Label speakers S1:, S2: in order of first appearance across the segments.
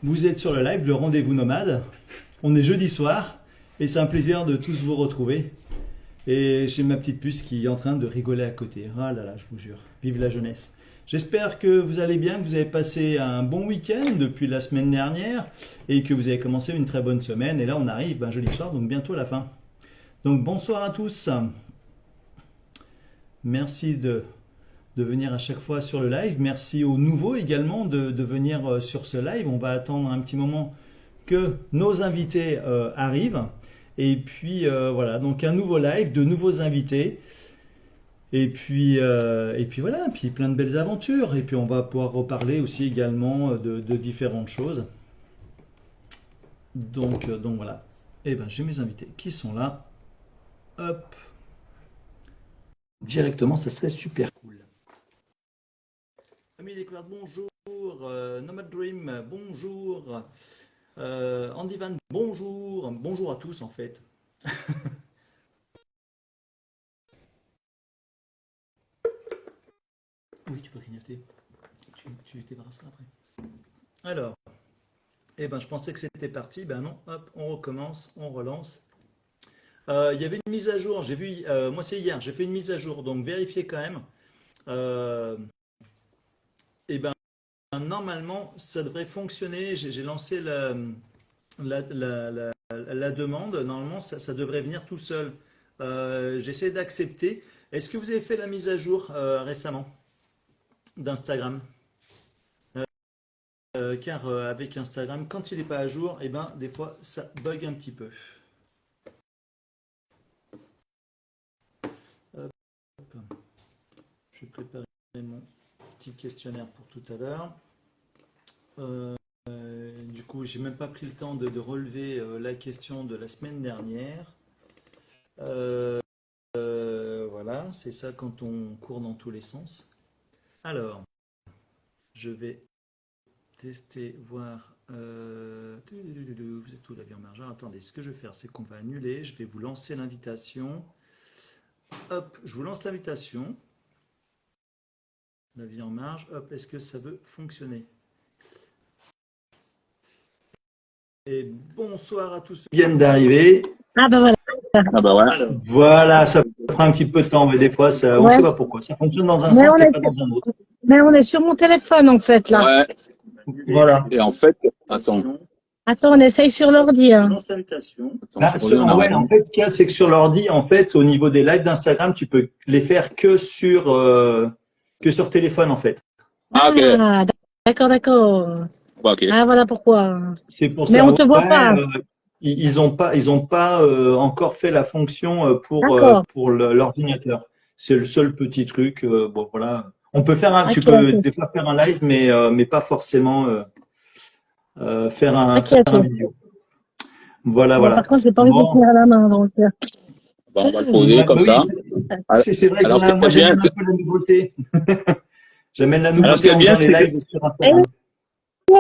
S1: Vous êtes sur le live, le rendez-vous nomade. On est jeudi soir et c'est un plaisir de tous vous retrouver. Et j'ai ma petite puce qui est en train de rigoler à côté. Ah là là, je vous jure, vive la jeunesse. J'espère que vous allez bien, que vous avez passé un bon week-end depuis la semaine dernière et que vous avez commencé une très bonne semaine. Et là, on arrive jeudi soir, donc bientôt à la fin. Donc bonsoir à tous. Merci de venir à chaque fois sur le live. Merci aux nouveaux également de venir sur ce live. On va attendre un petit moment que nos invités arrivent. Et puis voilà, donc un nouveau live, de nouveaux invités. Et puis voilà, puis plein de belles aventures. Et puis on va pouvoir reparler aussi également de différentes choses. Donc voilà. Et ben j'ai mes invités qui sont là. Hop. Directement, ça serait super cool. Amis découvertes, bonjour. Nomad Dream, bonjour. Andy Van, bonjour. Bonjour à tous en fait. Oui, tu peux clignoter. Tu débarrasses ça après. Alors, eh ben, je pensais que c'était parti. Ben non, hop, on recommence, on relance. Il y avait une mise à jour. J'ai vu, moi c'est hier, j'ai fait une mise à jour, donc vérifiez quand même. Eh ben, normalement, ça devrait fonctionner. J'ai lancé la demande. Normalement, ça devrait venir tout seul. J'essaie d'accepter. Est-ce que vous avez fait la mise à jour récemment d'Instagram? Car avec Instagram, quand il n'est pas à jour, eh ben, des fois, ça bug un petit peu. Hop. Je vais préparer mon petit questionnaire pour tout à l'heure. Du coup, j'ai même pas pris le temps de relever la question de la semaine dernière. Voilà, c'est ça quand on court dans tous les sens. Alors, je vais tester, voir. Vous êtes où la vie en marge? Attendez, ce que je vais faire, c'est qu'on va annuler. Je vais vous lancer l'invitation. Hop, je vous lance l'invitation. La vie en marge. Hop, est-ce que ça veut fonctionner? Et bonsoir à tous ceux qui viennent d'arriver.
S2: Ah bah voilà.
S3: Ah bah ouais.
S1: Voilà, ça prend un petit peu de temps, mais des fois, on ne
S2: Ouais.
S1: sait pas pourquoi. Ça fonctionne dans un
S2: Mais
S1: sens
S2: on
S1: et
S2: est,
S1: pas dans un autre.
S2: mais on est sur mon téléphone en fait là.
S3: Ouais.
S1: Voilà.
S3: Et en fait, attends.
S2: Attends, on essaye sur l'ordi. Hein.
S1: Lance l'invitation.
S3: Attends, je reviens en
S1: Ouais,
S3: arrière.
S1: en fait, ce qu'il y a, c'est que sur l'ordi, en fait, au niveau des lives d'Instagram, tu peux les faire que sur téléphone, en fait.
S3: Ah, ok.
S2: Ah, d'accord.
S3: Ouais, ok.
S2: Ah voilà pourquoi.
S1: C'est pour
S2: Mais
S1: ça.
S2: on te voit
S1: Ouais,
S2: pas.
S1: ils ont pas encore fait la fonction
S2: D'accord.
S1: pour l'ordinateur. C'est le seul petit truc. Bon, voilà. On peut tu
S2: Ok,
S1: peux
S2: ok.
S1: des fois faire un live, mais pas forcément faire
S2: Ok,
S1: un
S2: ok.
S1: vidéo. Voilà,
S2: Bon,
S1: voilà.
S2: par contre, j'ai pas envie de
S1: Bon,
S2: tenir à la main, donc.
S3: Bon, on va le poser comme
S1: bah oui,
S3: ça.
S1: c'est vrai
S3: Alors, ce qui
S1: moi
S3: est bien,
S1: j'amène un peu la nouveauté. J'amène la
S3: alors, ce qui
S1: nouveauté
S3: est
S1: en
S3: bien,
S1: faisant les
S3: c'est que.
S1: lives sur Instagram.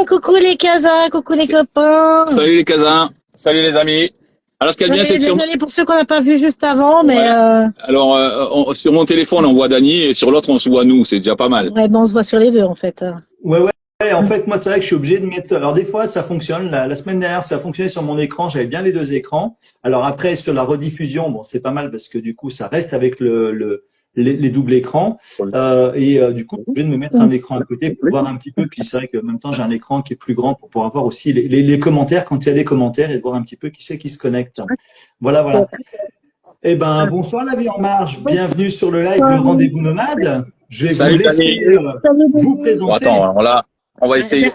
S2: Coucou les casas, coucou les copains.
S3: Salut les casins. Salut les amis. Alors, ce qui est bien, c'est que sur.
S2: Désolée pour ceux qu'on n'a pas vus juste avant, mais
S3: Ouais. Alors, sur mon téléphone, on voit Dany et sur l'autre, on se voit nous. C'est déjà pas mal.
S2: ouais, bon, on se voit sur les deux en fait.
S1: Ouais, en fait, moi, c'est vrai que je suis obligé de mettre. Alors, des fois, ça fonctionne. La semaine dernière, ça a fonctionné sur mon écran. J'avais bien les deux écrans. Alors, après, sur la rediffusion, bon, c'est pas mal parce que du coup, ça reste avec les doubles écrans. Du coup, je suis obligé de me mettre un écran à côté pour voir un petit peu. Puis, c'est vrai qu'en même temps, j'ai un écran qui est plus grand pour pouvoir voir aussi les commentaires quand il y a des commentaires et de voir un petit peu qui c'est qui se connecte. Voilà, voilà. Eh ben, bonsoir la vie en marge. Bienvenue sur le live, le rendez-vous nomade. Je vais vous
S3: Salut Dany.
S1: laisser vous
S3: Bon,
S1: présenter.
S3: attends, alors là, on va essayer.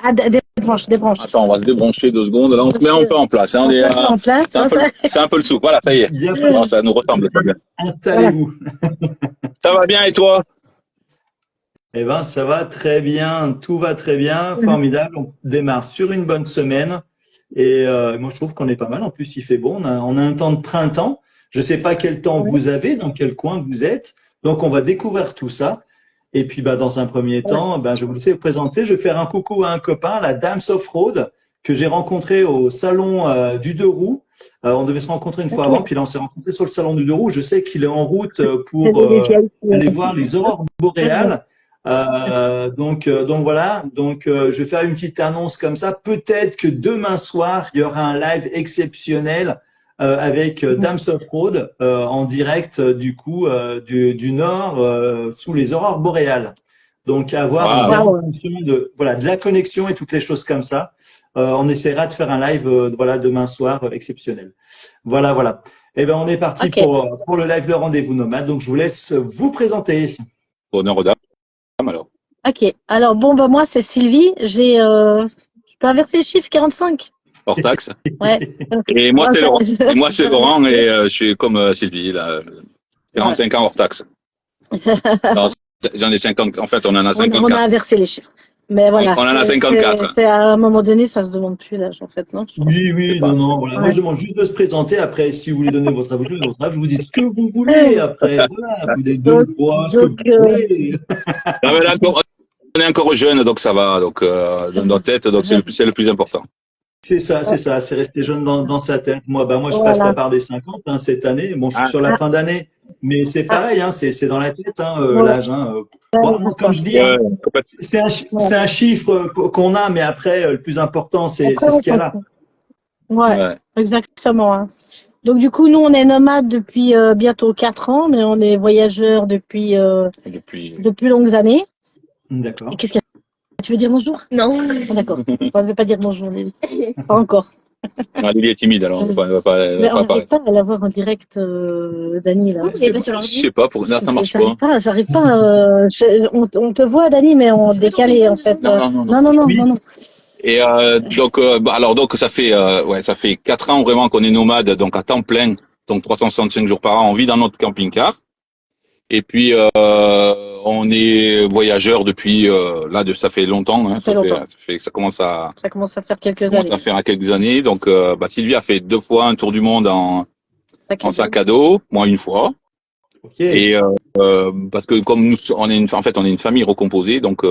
S2: Débranche.
S3: Attends, on va se débrancher 2 secondes. Là, on se met un peu en place. Hein,
S2: On se met en place.
S3: c'est un peu le souk. Voilà, ça y est.
S1: Il y a
S3: Bon, ça nous ressemble. Très bien.
S1: Installez-vous.
S3: Ça va bien et toi?
S1: Eh ben, ça va très bien, tout va très bien, formidable. On démarre sur une bonne semaine et moi je trouve qu'on est pas mal. En plus, il fait beau. On a un temps de printemps. Je sais pas quel temps vous avez, dans quel coin vous êtes. Donc, on va découvrir tout ça. Et puis, dans un premier temps, je vais vous laisser vous présenter. Je vais faire un coucou à un copain, la Dame Offroad, que j'ai rencontré au salon du Deux Roues. On devait se rencontrer une fois avant, puis là, on s'est rencontré sur le salon du Deux Roues. Je sais qu'il est en route pour aller voir les aurores boréales. Donc voilà. Je vais faire une petite annonce comme ça. Peut-être que demain soir, il y aura un live exceptionnel avec Dams of Road en direct du nord sous les aurores boréales. Donc avoir une
S3: Waouh.
S1: vraie
S2: Waouh.
S1: fonction de la connexion et toutes les choses comme ça. On essaiera de faire un live demain soir exceptionnel. Voilà. Eh ben on est parti
S2: Ok.
S1: pour le live le rendez-vous nomade. Donc je vous laisse vous présenter.
S3: Honneur aux dames, alors.
S2: Ok. Alors, bon, bah, moi, c'est Sylvie. Je peux inverser les chiffres, 45.
S3: Hors taxe.
S2: Ouais.
S3: Et moi, c'est Laurent. Et moi, c'est
S2: Ouais.
S3: Laurent, et je suis comme Sylvie, là, 45 ans hors taxe. Non, j'en ai 50, en fait, on en a
S2: On a
S3: 54.
S2: inversé les chiffres. Mais voilà,
S3: On en a 54.
S2: c'est à un moment donné, ça se demande plus l'âge, en fait, non? Je pense.
S3: C'est
S1: Oui,
S3: pas.
S1: non. Voilà. Moi,
S2: Ouais.
S1: je demande juste de se présenter. Après, si vous voulez donner votre âge, vous dites ce que vous voulez. Après, voilà, vous dites de
S2: Donc,
S1: poids, ce que
S2: donc
S1: vous voulez.
S3: Non, mais là, on est encore jeune, donc ça va. Donc, dans notre tête, donc c'est le plus important.
S1: C'est rester jeune dans sa tête. Moi, je passe la
S2: voilà.
S1: part des 50 cette année. Bon, je suis
S3: Ah,
S1: sur la
S2: Ah,
S1: fin d'année, mais c'est
S2: ah,
S1: pareil, c'est dans la tête,
S2: ouais,
S1: l'âge.
S2: ouais,
S1: Bon, comme
S2: d'accord.
S1: je dis,
S3: ouais, complètement.
S1: c'est
S2: Voilà.
S1: un chiffre qu'on a, mais après, le plus important,
S2: Après,
S1: c'est
S2: on
S1: ce qu'il y a
S2: s'en
S1: là.
S2: fout. Ouais,
S3: Ouais.
S2: exactement, hein. Donc, du coup, nous, on est nomades depuis bientôt 4 ans, mais on est voyageurs
S3: Depuis.
S2: depuis longues années. Et
S1: D'accord.
S2: qu'est-ce qu'il y a? Tu veux dire bonjour? Non. Ah, d'accord. On ne veut pas dire bonjour, Lily. Pas encore.
S3: Ah, Lily est timide, alors elle va
S2: Mais on
S3: pas
S2: n'arrive
S3: apparaître.
S2: pas à la voir en direct, Dani, là.
S3: Je sais pas, non, ça marche pas.
S2: J'arrive pas. On te voit, Dani, mais en décalé, en fait.
S3: Non.
S1: Oui.
S2: Non.
S3: Et donc ça fait 4 ans vraiment qu'on est nomade, donc à temps plein, donc 365 jours par an, on vit dans notre camping-car. Et puis on est voyageur depuis ça fait longtemps, hein,
S2: Ça fait longtemps. Ça commence à faire
S3: ça
S2: quelques
S3: commence
S2: années.
S3: à faire à quelques années. Donc Sylvie a fait 2 fois un tour du monde
S2: Sac
S3: en
S2: à dos.
S3: sac à dos, moi une fois.
S1: Ok.
S3: Et parce que comme nous on est une famille recomposée, donc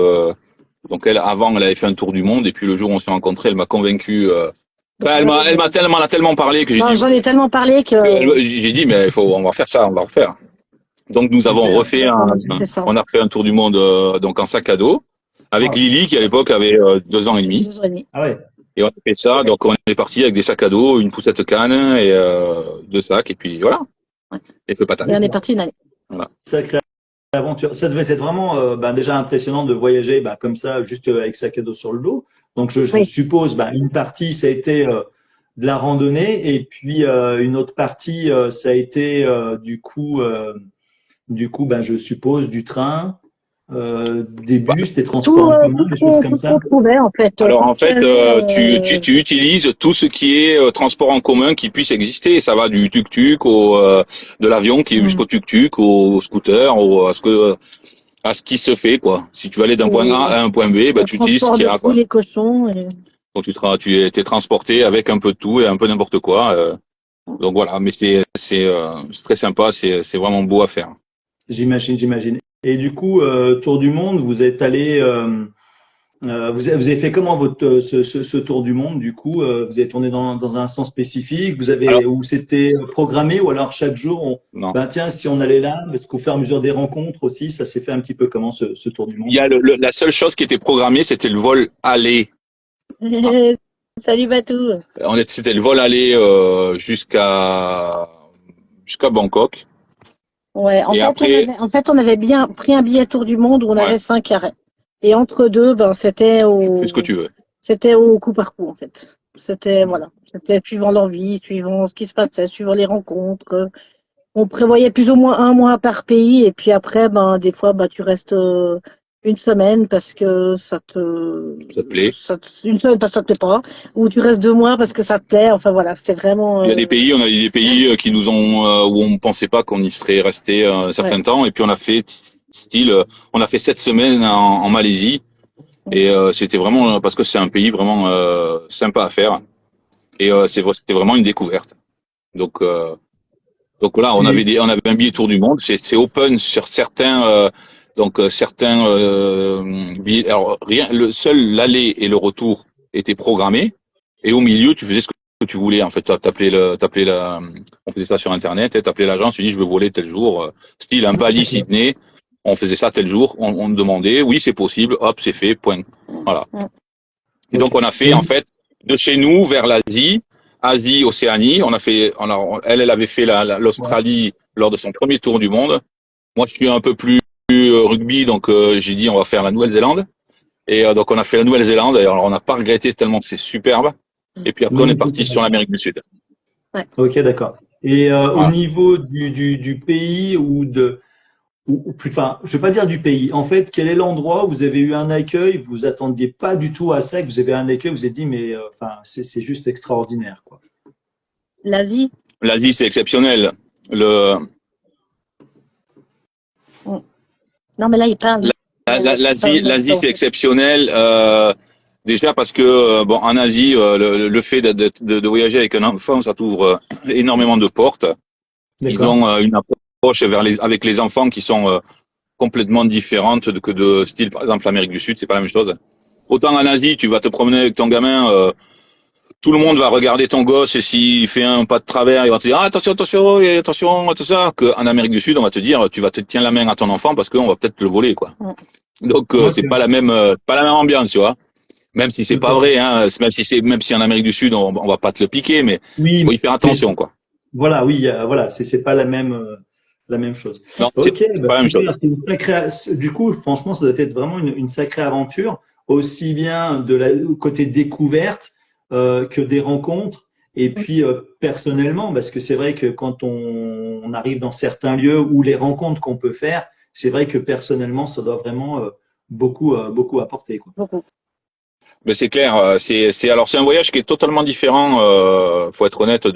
S3: elle avant elle avait fait un tour du monde et puis le jour où on s'est rencontrés, elle m'a convaincu. Elle m'a tellement parlé que j'ai
S2: Non,
S3: dit
S2: j'en ai tellement parlé que
S3: j'ai dit mais on va faire ça, on va refaire. Donc nous avons
S1: Super.
S2: c'est ça.
S3: on a refait un tour du monde donc en sac à dos avec
S1: Wow.
S3: Lily qui à l'époque avait 2 ans et demi.
S2: 2 ans et demi.
S1: Ah ouais.
S3: Et on a fait ça, donc on est parti avec des sacs à dos, une poussette canne et 2 sacs et puis voilà,
S2: Ouais.
S3: et feu patate.
S2: Et on est parti une année.
S3: Voilà.
S1: Sacrée aventure. Ça devait être vraiment déjà impressionnant de voyager comme ça, juste avec sac à dos sur le dos. Donc je
S2: Oui.
S1: suppose une partie ça a été de la randonnée et puis une autre partie ça a été je suppose du train, des
S3: Bah,
S1: bus, des transports en commun, des choses comme
S2: Tout ce
S1: ça.
S2: qu'on trouvait, en fait.
S3: alors
S2: Tout
S3: en
S2: ce qu'il y
S3: fait,
S2: avait,
S3: tu utilises tout ce qui est transport en commun qui puisse exister. Ça va du tuk-tuk de l'avion qui est jusqu'au tuk-tuk, au scooter, à ce qui se fait quoi. Si tu veux aller d'un point A à un point B,
S2: le
S3: tu utilises ce
S2: transport
S3: qu'il y
S2: de
S3: a quoi.
S2: poules et cochons. Et...
S3: Donc tu es transporté avec un peu de tout et un peu n'importe quoi. Donc voilà, mais c'est très sympa, c'est vraiment beau à faire.
S1: J'imagine. Et du coup, tour du monde, vous êtes allé, vous avez fait comment ce tour du monde? Du coup, vous avez tourné dans un sens spécifique,
S3: Alors
S1: ou c'était programmé, ou alors chaque jour,
S3: non,
S1: tiens, si on allait là, parce qu'au fur et à mesure des rencontres aussi, ça s'est fait un petit peu comment ce tour du
S3: il
S1: monde?
S3: y a la seule chose qui était programmée, c'était le vol aller.
S2: Salut Batou.
S3: C'était le vol aller jusqu'à Bangkok.
S2: Ouais,
S3: Et après,
S2: en fait, on avait bien pris un billet tour du monde où on
S3: ouais,
S2: avait 5 arrêts. Et entre deux,
S3: fais ce que tu veux.
S2: c'était au coup par coup, en fait. C'était suivant leur vie, suivant ce qui se passait, suivant les rencontres. On prévoyait plus ou moins un mois par pays, et puis après, des fois, tu restes une semaine parce que
S3: Ça te plaît.
S2: une semaine parce que ça te plaît pas, ou tu restes 2 mois parce que ça te plaît. Enfin voilà, c'était vraiment.
S3: Il y a des pays, on a eu des pays qui nous ont où on pensait pas qu'on y serait resté un certain
S2: Ouais.
S3: temps, et puis on a fait on a fait 7 semaines en Malaisie, et c'était vraiment parce que c'est un pays vraiment sympa à faire, et c'était vraiment une découverte. Donc là,
S1: Et
S3: on avait un billet tour du monde, c'est open sur certains certains billets. Alors rien, le seul l'aller et le retour étaient programmés, et au milieu tu faisais ce que tu voulais. En fait, on faisait ça sur internet, t'appelais l'agence, tu dis je veux voler tel jour, style un Bali Sydney. On faisait ça tel jour, on demandait, oui, c'est possible, hop, c'est fait, point. Voilà. Et donc, on a fait, en fait, de chez nous vers l'Asie, Asie, Océanie. Elle avait fait l'Australie lors de son premier tour du monde. Moi, je suis un peu plus rugby, donc j'ai dit, on va faire la Nouvelle-Zélande. Et donc, on a fait la Nouvelle-Zélande. Alors, on n'a pas regretté tellement que c'est superbe. Et puis après, on est parti sur l'Amérique du Sud.
S2: Ouais.
S1: Ok, d'accord. Et
S3: Voilà.
S1: au niveau du pays ou plus, enfin, je vais pas dire du pays. En fait, quel est l'endroit où vous avez eu un accueil, vous attendiez pas du tout à ça, que vous avez un accueil, vous vous êtes dit, mais enfin, c'est juste extraordinaire, quoi.
S2: L'Asie.
S3: L'Asie, c'est exceptionnel.
S2: Non, mais là, il parle.
S3: L'Asie, c'est exceptionnel. Déjà parce que bon, en Asie, le fait de voyager avec un enfant, ça t'ouvre énormément de portes. Ils
S1: D'accord.
S3: ont une approche avec les enfants qui sont complètement différentes que de style, par exemple, l'Amérique du Sud, c'est pas la même chose. Autant en Asie, tu vas te promener avec ton gamin, tout le monde va regarder ton gosse et s'il fait un pas de travers, il va te dire ah, attention, attention, et attention, tout ça. Qu'en Amérique du Sud, on va te dire tu vas te tenir la main à ton enfant parce qu'on va peut-être te le voler, quoi. Donc
S1: Ok.
S3: c'est pas la même ambiance, tu vois. Même si c'est pas
S1: D'accord.
S3: vrai, hein, même si en Amérique du Sud on va pas te le piquer, mais
S1: Oui,
S3: faut y faire attention, quoi.
S1: voilà, oui, voilà, c'est pas la même chose.
S3: Non,
S1: Ok,
S3: c'est
S1: bah,
S3: pas la même chose.
S1: super. Du coup, franchement, ça doit être vraiment une sacrée aventure, aussi bien de la côté découverte que des rencontres. Et puis personnellement, parce que c'est vrai que quand on arrive dans certains lieux ou les rencontres qu'on peut faire, c'est vrai que personnellement, ça doit vraiment beaucoup apporter, quoi.
S2: Beaucoup.
S3: Mais c'est clair, c'est un voyage qui est totalement différent, faut être honnête,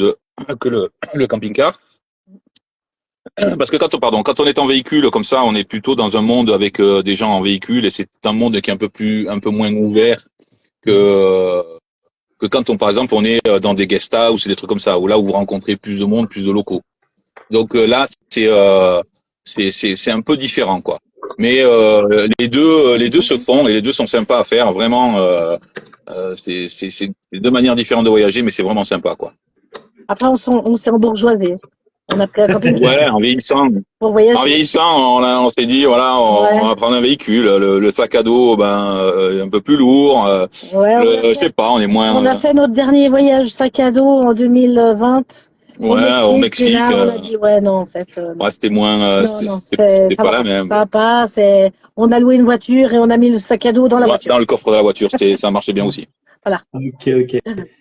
S3: que le camping-car. Parce que quand on est en véhicule comme ça, on est plutôt dans un monde avec des gens en véhicule et c'est un monde qui est un peu moins ouvert que que quand par exemple on est dans des guest house ou des trucs comme ça, où là où vous rencontrez plus de monde, plus de locaux. Donc là c'est un peu différent, quoi. Mais les deux se font et les deux sont sympas à faire, vraiment. C'est deux manières différentes de voyager, mais c'est vraiment sympa, quoi.
S2: Après, on s'est embourgeoisé. On a pris un camping-car
S3: Ouais, en vieillissant.
S2: pour
S3: En
S2: voyager.
S3: vieillissant, on s'est dit voilà, on
S2: Ouais.
S3: va prendre un véhicule. Le sac à dos, un peu plus lourd.
S2: Ouais,
S3: Je sais pas, on est
S2: on
S3: moins.
S2: a fait notre dernier voyage sac à dos en 2020 au
S3: Ouais, au
S2: Mexique. Et
S3: Mexique,
S2: là, on a dit, ouais, non, en fait, non.
S3: ouais, c'était moins.
S2: Non, non,
S3: C'est
S2: ça
S3: pas
S2: va
S3: la
S2: pas.
S3: même.
S2: Ça va pas. On a loué une voiture et on a mis le sac à dos dans la
S3: Ouais,
S2: voiture.
S3: dans le coffre de la voiture, ça marchait bien aussi.
S2: Voilà.
S1: Ok, ok.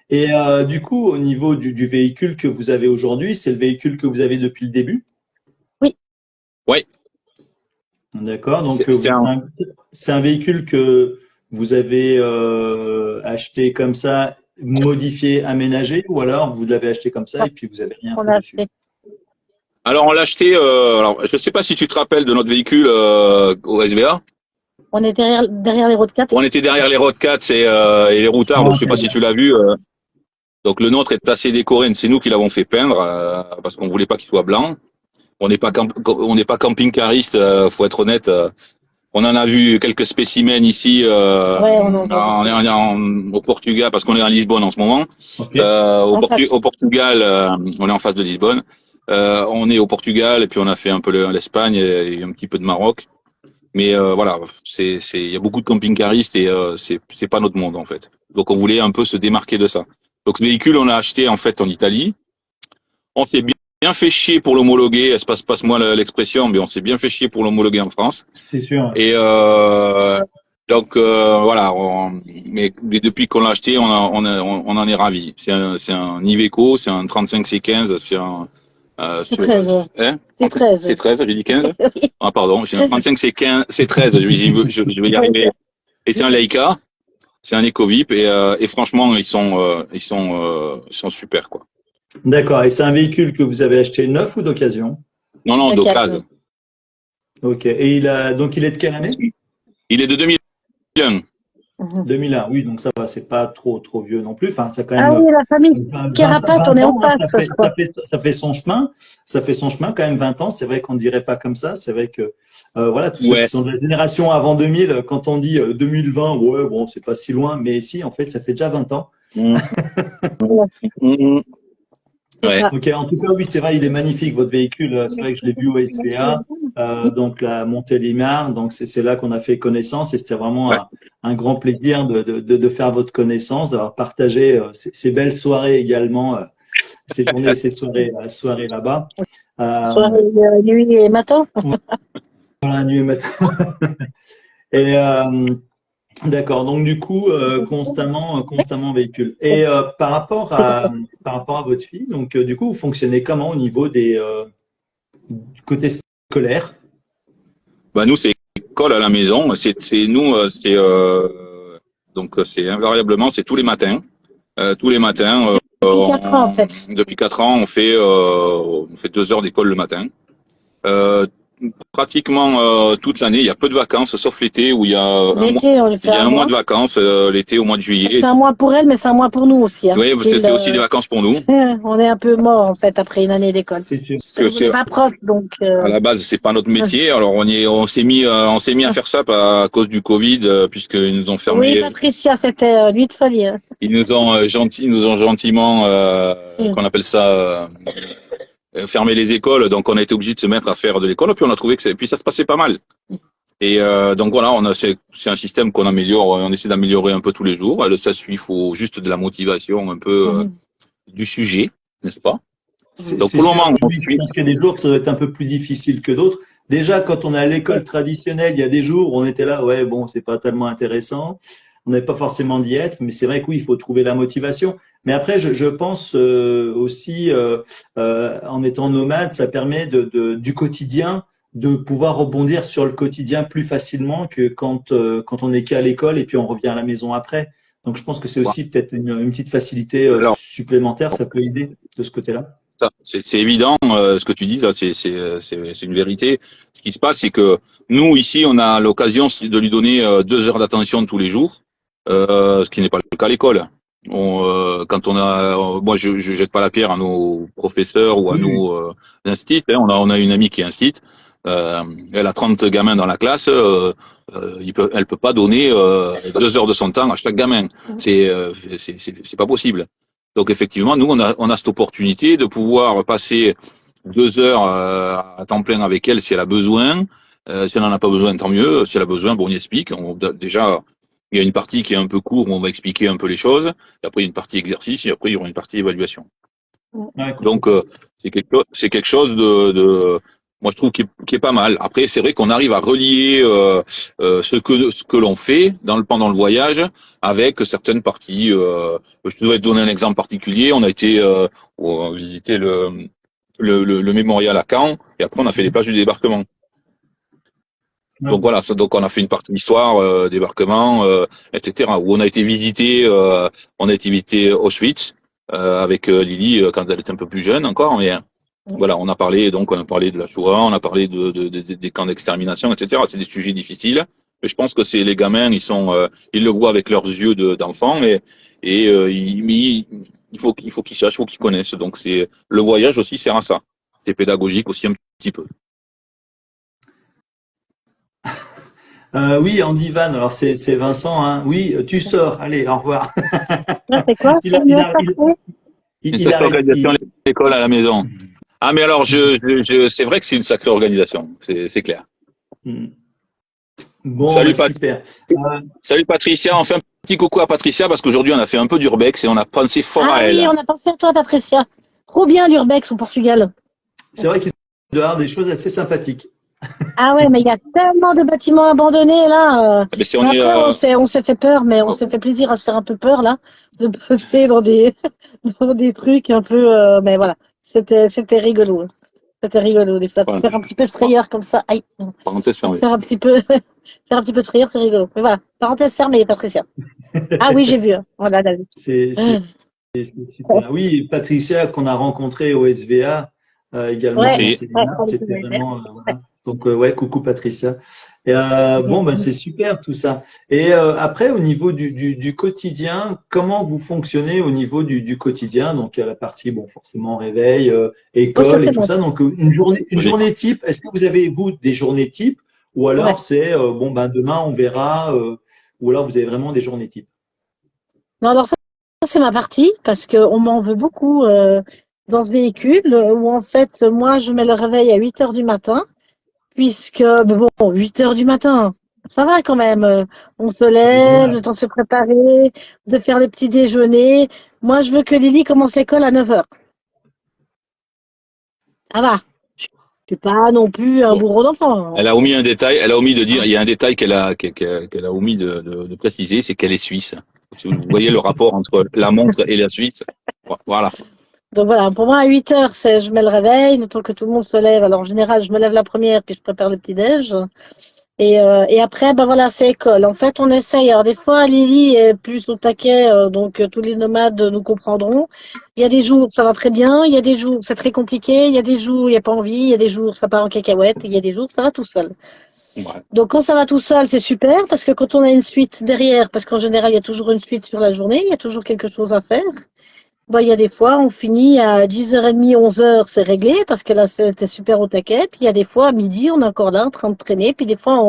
S1: Et du coup, au niveau du véhicule que vous avez aujourd'hui, c'est le véhicule que vous avez depuis le début?
S2: Oui.
S3: Ouais,
S1: D'accord. Donc,
S3: c'est un.
S1: c'est un véhicule que vous avez acheté comme ça, modifié, aménagé, ou alors vous l'avez acheté comme ça et puis vous avez rien
S2: On
S1: fait
S2: a
S1: dessus.
S2: fait.
S3: Alors on l'a acheté. Alors je sais pas si tu te rappelles de notre véhicule au SVA.
S2: On est derrière les routes 4.
S3: On était derrière les Road 4 et les routards, donc je sais pas si tu l'as vu. Donc le nôtre est assez décoré, c'est nous qui l'avons fait peindre parce qu'on voulait pas qu'il soit blanc. On n'est pas camping-cariste, faut être honnête. On en a vu quelques spécimens ici
S2: Ouais, on en voit beaucoup.
S3: au Portugal parce qu'on est en Lisbonne en ce moment.
S1: Ok.
S2: En face.
S3: Au Portugal, on est en face de Lisbonne. On est au Portugal et puis on a fait un peu l'Espagne et un petit peu de Maroc. Mais voilà, il y a beaucoup de camping-caristes et c'est pas notre monde en fait. Donc on voulait un peu se démarquer de ça. Donc ce véhicule, on l'a acheté en fait en Italie. On s'est bien fait chier pour l'homologuer. Passe-moi l'expression, mais on s'est bien fait chier pour l'homologuer en France.
S1: C'est sûr.
S3: Et donc voilà. Mais depuis qu'on l'a acheté, on en est ravis. C'est un Iveco, c'est un 35 C15, c'est un
S2: C'est 13.
S3: hein
S2: C'est 13.
S3: c'est 13, j'ai dit 15.
S2: Oui.
S3: Ah pardon, j'ai un 35 c'est 15, c'est 13, je vais y arriver. Et c'est un Leica, c'est un EcoVip et franchement ils sont super, quoi.
S1: D'accord. Et c'est un véhicule que vous avez acheté neuf ou d'occasion?
S3: Non non, d'occasion.
S2: D'occasion.
S1: Ok. Et donc il est de quelle année?
S3: Il est de 2001.
S1: 2001. Oui, donc ça va, c'est pas trop vieux non plus. Enfin, c'est quand
S2: Ah
S1: même
S2: oui, la famille
S1: 20
S2: Carapace, on est en
S1: ans, hein,
S2: face, je crois.
S1: ça fait son chemin. Ça fait son chemin quand même 20 ans. C'est vrai qu'on dirait pas comme ça. C'est vrai que voilà, tous ceux qui
S3: Ouais.
S1: sont de la génération avant 2000, quand on dit 2020, ouais, bon, c'est pas si loin, mais si, en fait, ça fait déjà 20 ans.
S3: Mmh. Mmh.
S2: C'est
S3: Ouais.
S2: ça.
S1: Ok, en tout cas, oui, c'est vrai, il est magnifique, votre véhicule. C'est vrai que je l'ai vu au SPA, donc la Montélimar. Donc, c'est là qu'on a fait connaissance et c'était vraiment
S3: Ouais.
S1: un grand plaisir de faire votre connaissance, d'avoir partagé ces belles soirées également, ces journées et ces soirées là-bas.
S2: Soirée,
S1: Euh,
S2: nuit et matin.
S1: voilà, nuit et matin. Et d'accord. Donc, du coup, constamment en véhicule. Et par rapport à votre fille, donc, du coup, vous fonctionnez comment au niveau du côté scolaire?
S3: Bah nous c'est école à la maison. C'est nous c'est donc c'est invariablement c'est tous les matins. Tous les matins.
S2: Depuis 4 ans, en fait.
S3: Depuis 4 ans, on fait 2 heures d'école le matin. Euh, Pratiquement toute l'année, il y a peu de vacances, sauf l'été où
S2: L'été, on le fait
S3: il y a
S2: un
S3: un mois de
S2: mois.
S3: vacances, l'été au mois de
S2: C'est
S3: juillet.
S2: un mois pour elle, mais c'est un mois pour nous aussi. Hein.
S3: Oui,
S2: Style,
S3: c'est aussi des vacances pour nous.
S2: on est un peu mort, en fait, après une année d'école.
S1: C'est sûr.
S3: Parce que
S2: On n'est pas prof, donc...
S3: à la base, c'est pas notre métier. Alors on s'est mis à faire ça à cause du Covid, puisqu'ils nous ont
S2: Oui,
S3: fermé.
S2: Patricia, c'était nuit de folie. Hein.
S3: Ils nous ont gentiment,
S2: Mm.
S3: qu'on appelle ça, fermé les écoles. Donc on a été obligé de se mettre à faire de l'école. Puis on a trouvé puis ça se passait pas mal. Et donc voilà, c'est un système qu'on améliore, on essaie d'améliorer un peu tous les jours. Ça suit, il faut juste de la motivation, un peu
S2: Mhm.
S3: du sujet, n'est-ce pas? Donc
S1: C'est
S3: pour le
S1: sûr.
S3: moment, on
S1: Oui, je
S3: suit.
S1: pense qu'il y a des jours que ça doit être un peu plus difficile que d'autres. Déjà, quand on est à l'école traditionnelle, il y a des jours où on était là, ouais, bon, c'est pas tellement intéressant. On n'avait pas forcément d'y être, mais c'est vrai que oui, il faut trouver la motivation. Mais après, je pense aussi, en étant nomade, ça permet du quotidien de pouvoir rebondir sur le quotidien plus facilement que quand on est qu'à l'école et puis on revient à la maison après. Donc, je pense que c'est aussi peut-être une petite facilité
S3: Alors,
S1: supplémentaire, ça peut aider de ce côté-là.
S3: c'est évident ce que tu dis là, c'est une vérité. Ce qui se passe, c'est que nous ici, on a l'occasion de lui donner 2 heures d'attention tous les jours, ce qui n'est pas le cas à l'école. Quand on a, moi, je jette pas la pierre à nos professeurs ou à
S1: Oui,
S3: nos instituts. Hein. On a une amie qui est institut. Elle a 30 gamins dans la classe. Elle peut pas donner 2 heures de son temps à chaque gamin. C'est pas possible. Donc effectivement, nous, on a cette opportunité de pouvoir passer 2 heures à temps plein avec elle si elle a besoin. Si elle n'en a pas besoin, tant mieux. Si elle a besoin, bon, on y explique. Déjà, il y a une partie qui est un peu courte où on va expliquer un peu les choses. Et après, il y a une partie exercice et après, il y aura une partie évaluation.
S1: ouais,
S3: Donc, c'est quelque chose moi, je trouve qui est pas mal. Après, c'est vrai qu'on arrive à relier ce que l'on fait pendant le voyage avec certaines parties. Je dois te donner un exemple particulier. On a été visiter le mémorial à Caen et après, on a fait les plages du débarquement.
S1: ouais.
S3: Donc voilà, donc on a fait une partie histoire, débarquement, etc. Où on a été visiter Auschwitz avec Lily quand elle était un peu plus jeune encore, mais voilà, on a parlé de la Shoah, on a parlé des camps d'extermination, etc. C'est des sujets difficiles, mais je pense que c'est les gamins, ils le voient avec leurs yeux d'enfants mais il faut qu'ils sachent, il faut qu'ils connaissent. Donc c'est le voyage aussi sert à ça. C'est pédagogique aussi un petit peu.
S1: Oui, Andy Van, alors c'est Vincent, hein. Oui, tu sors, allez, au revoir.
S2: Là, c'est quoi?
S1: Il
S2: C'est
S1: a,
S2: mieux
S1: il a, il,
S2: parfait.
S3: Une
S1: il
S3: sacrée
S1: arrête.
S3: organisation l'école à la maison. Ah mais alors c'est vrai que c'est une sacrée organisation, c'est clair.
S1: Bon, bah
S3: Salut Pat,
S1: super.
S3: salut Patricia, on fait un petit coucou à Patricia parce qu'aujourd'hui on a fait un peu d'urbex et on a pensé fort
S2: Ah
S3: à
S2: oui,
S3: elle.
S2: on a pensé à toi, Patricia. Trop bien, l'Urbex au Portugal.
S1: C'est vrai qu'il doit y avoir des choses assez sympathiques.
S2: Ah ouais, mais il y a tellement de bâtiments abandonnés, là.
S3: Mais si on
S2: Mais
S3: est
S2: après, on s'est fait peur, mais on
S3: oh,
S2: s'est fait plaisir à se faire un peu peur, là. De passer dans dans des trucs un peu, mais voilà. C'était rigolo. Hein. C'était rigolo, des fois. De
S3: voilà,
S2: faire un petit peu de frayeur comme ça. Aïe.
S3: parenthèse fermée.
S2: Faire un petit peu, faire un petit peu de frayeur, c'est rigolo. Mais voilà. Parenthèse fermée, Patricia. Ah oui, j'ai vu. Hein. Voilà, David.
S1: C'est super. Oui, Patricia qu'on a rencontré au SVA également à
S2: Ouais,
S3: Si.
S2: ouais,
S1: Montélimar,
S2: on est
S1: c'était
S2: tous les
S1: vraiment
S2: ouais.
S1: voilà. Donc ouais, coucou Patricia. Et bon ben
S2: Mhm.
S1: c'est super tout ça. Et après au niveau du quotidien, comment vous fonctionnez au niveau du quotidien? Donc il y a la partie bon forcément réveil,
S2: Oh, ça,
S1: école et
S2: c'est
S1: tout
S2: bon.
S1: ça. Donc une
S3: Vas-y.
S1: journée type. Est-ce que vous avez vous des journées types ou
S2: Ouais.
S1: alors c'est bon ben demain on verra ou alors vous avez vraiment des journées types?
S2: Non, alors ça, c'est ma partie, parce qu'on m'en veut beaucoup. dans ce véhicule où en fait, moi, je mets le réveil à 8 heures du matin, puisque, mais bon, 8 heures du matin, ça va quand même. On se
S1: C'est
S2: lève,
S1: raisonnable.
S2: le temps de se préparer, de faire le petit déjeuner. Moi, je veux que Lily commence l'école à 9 heures. Ça va. Je suis pas non plus un
S3: Bon.
S2: bourreau d'enfant.
S3: Elle a omis un détail, elle a omis de dire, il y a un détail qu'elle a omis de préciser, c'est qu'elle est suisse. Vous voyez le rapport entre la montre et la Suisse. Voilà.
S2: Donc voilà, pour moi, à 8 heures, je mets le réveil, le temps que tout le monde se lève. Alors, en général, je me lève la première, puis je prépare le petit-déj. Et après, ben voilà, c'est école. En fait, on essaye. Alors, des fois, Lily est plus au taquet, donc tous les nomades nous comprendront. Il y a des jours où ça va très bien, il y a des jours où c'est très compliqué, il y a des jours où il n'y a pas envie, il y a des jours où ça part en cacahuète, et il y a des jours où ça va tout seul.
S3: Ouais.
S2: Donc, quand ça va tout seul, c'est super, parce que quand on a une suite derrière, parce qu'en général, il y a toujours une suite sur la journée, il y a toujours quelque chose à faire. Bon, il y a des fois, on finit à 10h30, 11 heures, c'est réglé, parce que là, c'était super au taquet. Puis il y a des fois, à midi, on est encore là, en train de traîner. Puis des fois,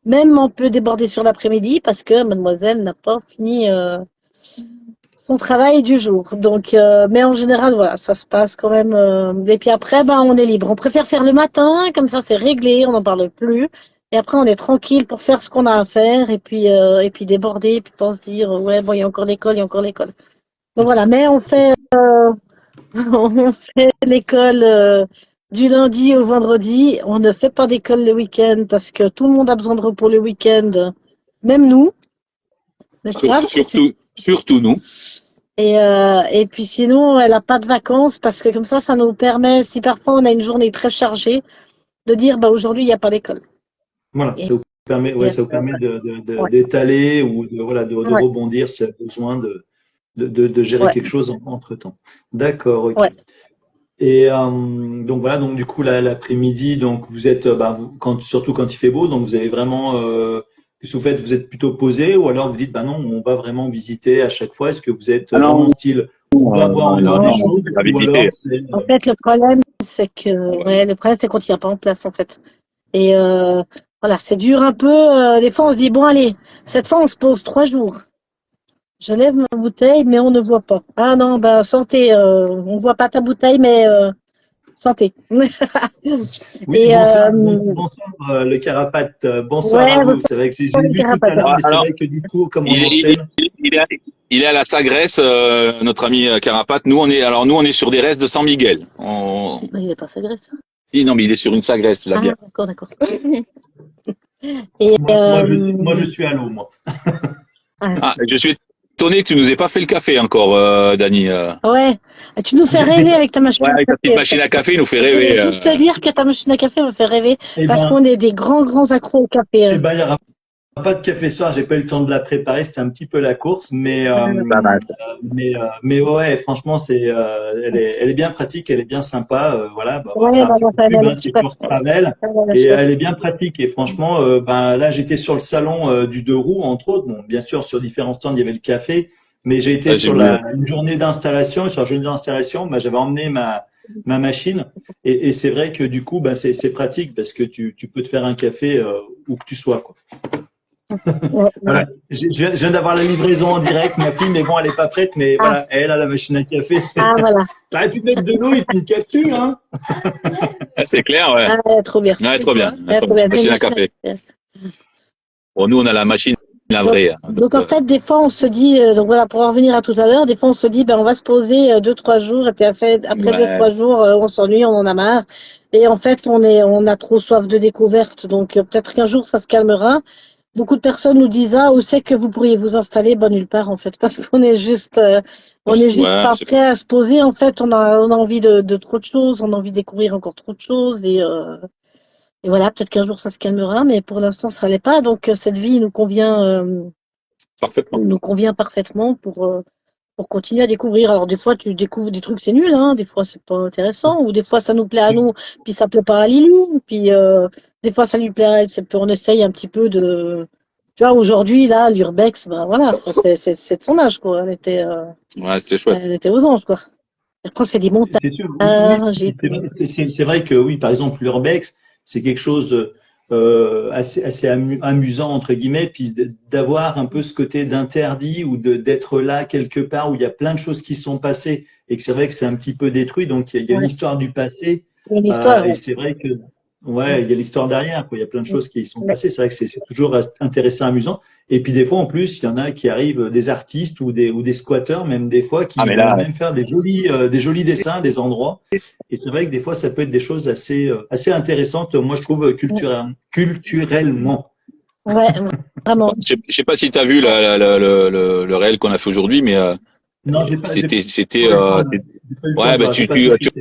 S2: même on peut déborder sur l'après-midi, parce que mademoiselle n'a pas fini son travail du jour. Donc, mais en général, voilà, ça se passe quand même. Et puis après, ben, on est libre. On préfère faire le matin, comme ça, c'est réglé, on n'en parle plus. Et après, on est tranquille pour faire ce qu'on a à faire, et puis déborder, et puis pas se dire, ouais, bon, il y a encore l'école, il y a encore l'école. Donc voilà, mais on fait on fait l'école du lundi au vendredi. On ne fait pas d'école le week-end parce que tout le monde a besoin de repos le week-end, même nous, n'est-ce pas?
S3: Surtout nous.
S2: Et puis sinon, elle n'a pas de vacances parce que comme ça nous permet, si parfois on a une journée très chargée, de dire bah aujourd'hui il n'y a pas d'école.
S1: Voilà,
S2: Et,
S1: ça vous permet, ouais,
S2: et,
S1: ça vous permet
S2: ouais,
S1: d'étaler ou voilà, de
S2: ouais,
S1: rebondir s'il y a besoin de gérer
S2: ouais,
S1: quelque chose entre-temps. D'accord, ok.
S2: ouais.
S1: Et donc voilà, donc du coup l'après-midi, donc vous êtes, surtout quand il fait beau, donc vous avez vraiment, qu'est-ce que vous faites? Vous êtes plutôt posé ou alors vous dites, bah non, on va vraiment visiter à chaque fois. Est-ce que vous êtes
S3: Ah
S1: vraiment
S3: non,
S1: style, on va voir, on va voir des
S2: Non.
S1: choses
S3: la
S1: ou alors
S3: visiter.
S1: c'est,
S2: En fait, le problème, c'est que ouais, le problème c'est qu'on tient pas en place en fait. Et voilà, c'est dur un peu. Des fois, on se dit, bon, allez, cette fois, on se pose 3 jours. Je lève ma bouteille, mais on ne voit pas. Ah non, ben, santé, on ne voit pas ta bouteille, mais santé.
S1: oui,
S2: Et
S1: bonsoir, le Carapate, bonsoir à
S2: ouais,
S1: vous.
S2: votre
S1: C'est vrai que j'ai vu tout à
S2: carapace.
S1: l'heure, mais c'est
S3: Alors,
S1: vrai que du coup, comme on
S3: il est, il est,
S1: enchaîne,
S3: il est, il est à la Sagresse, notre ami Carapate. Nous, on est sur des restes de San Miguel.
S2: Il n'est pas sagré, ça.
S3: Si, non, mais il est sur une Sagresse, la
S2: Ah,
S3: bière.
S2: d'accord, d'accord. Et
S1: moi, je suis à l'eau, moi.
S2: ah,
S3: Ah, je suis étonné que tu nous aies pas fait le café encore, Dani.
S2: ouais, tu nous fais rêver avec ta machine
S3: Ouais,
S2: à
S3: avec ta petite
S2: café.
S3: machine à café, il nous fait
S2: Je
S3: rêver.
S2: voulais juste te dire que ta machine à café me fait rêver
S1: Eh
S2: parce
S1: ben,
S2: qu'on est des grands, grands accros au café,
S1: eh
S2: hein.
S1: ben, il y aura pas de café soir, j'ai pas eu le temps de la préparer, c'était un petit peu la course,
S3: Pas mal.
S1: mais ouais, franchement, elle est bien pratique, elle est bien sympa, voilà, bah, on va
S2: Ouais,
S1: faire un
S2: bah,
S1: petit
S2: non,
S1: coup de
S2: ça,
S1: pub,
S2: elle
S1: hein,
S2: est
S1: c'est
S2: super.
S1: Force Travel,
S2: Elle est
S1: et
S2: chouette.
S1: elle est bien pratique, et franchement, ben, là, j'étais sur le salon du deux roues, entre autres, bon, bien sûr, sur différents stands, il y avait le café, mais j'ai été
S3: Ouais, j'ai
S1: sur
S3: vu.
S1: une journée d'installation, et sur la journée d'installation, ben, j'avais emmené ma machine, et c'est vrai que du coup, ben, c'est pratique, parce que tu peux te faire un café où que tu sois, quoi.
S2: Ouais, ouais.
S1: Voilà. Je viens d'avoir la livraison en direct, ma fille, mais bon, elle est pas prête, mais
S2: Ah,
S1: voilà, elle a la machine à café.
S2: ah, voilà.
S1: T'aurais pu mettre de l'eau et puis une capsule, hein.
S3: Ah, c'est clair, ouais.
S2: Ah, trop bien.
S3: Ouais, trop bien. Ouais,
S2: Ah,
S3: trop
S2: trop
S3: bien.
S2: bien. Bien,
S3: Machine à
S2: machine à
S3: café.
S2: café.
S3: Bon, nous, on a la machine, la
S2: Donc,
S3: vraie, hein.
S2: donc en fait, des fois, on se dit, donc voilà, pour en revenir à tout à l'heure, des fois, on se dit, ben, on va se poser 2, 3 jours, et puis après deux,
S3: Ouais.
S2: trois jours, on s'ennuie, on en a marre. Et en fait, on a trop soif de découverte. Donc, peut-être qu'un jour, ça se calmera. Beaucoup de personnes nous disent, ah, où c'est que vous pourriez vous installer? Ben, nulle part, en fait, parce on est juste
S3: Ouais,
S2: pas prêt à se poser. En fait, on a envie de trop de choses, on a envie de découvrir encore trop de choses, et voilà, peut-être qu'un jour, ça se calmera, mais pour l'instant, ça l'est pas. Donc, cette vie
S3: parfaitement.
S2: nous convient parfaitement pour continuer à découvrir. Alors des fois tu découvres des trucs c'est nul, hein, des fois c'est pas intéressant, ou des fois ça nous plaît à nous, puis ça plaît pas à Lily, puis des fois ça lui plaît, on essaye un petit peu de, tu vois, aujourd'hui là l'urbex, ben voilà, c'est de son âge quoi,
S3: Ouais, c'était chouette.
S2: elle était aux anges quoi. Après c'est des montagnes,
S1: C'est sûr, oui, oui.
S2: j'ai
S1: C'est vrai que oui, par exemple, l'urbex, c'est quelque chose. assez amusant entre guillemets, puis d'avoir un peu ce côté d'interdit ou d'être là quelque part où il y a plein de choses qui sont passées et que c'est vrai que c'est un petit peu détruit. Donc il y a une
S2: Ouais.
S1: histoire du passé
S2: Une histoire,
S1: et
S2: ouais.
S1: c'est vrai que ouais, il y a l'histoire derrière, quoi. Il y a plein de choses qui sont
S2: Ouais.
S1: passées. C'est vrai que c'est toujours intéressant, amusant. Et puis des fois en plus, il y en a qui arrivent, des artistes ou des squatteurs même des fois
S3: Ah
S1: qui
S3: mais
S1: vont
S3: là,
S1: même faire des jolis dessins, des endroits. Et c'est vrai que des fois, ça peut être des choses assez intéressantes, moi, je trouve, culturellement.
S2: Ouais, vraiment.
S3: je sais pas si tu as vu le réel qu'on a fait aujourd'hui, mais
S1: Non,
S3: c'était
S1: j'ai pas eu le temps
S3: ouais,
S1: de
S3: bah
S1: voir, j'ai pas tout écouté.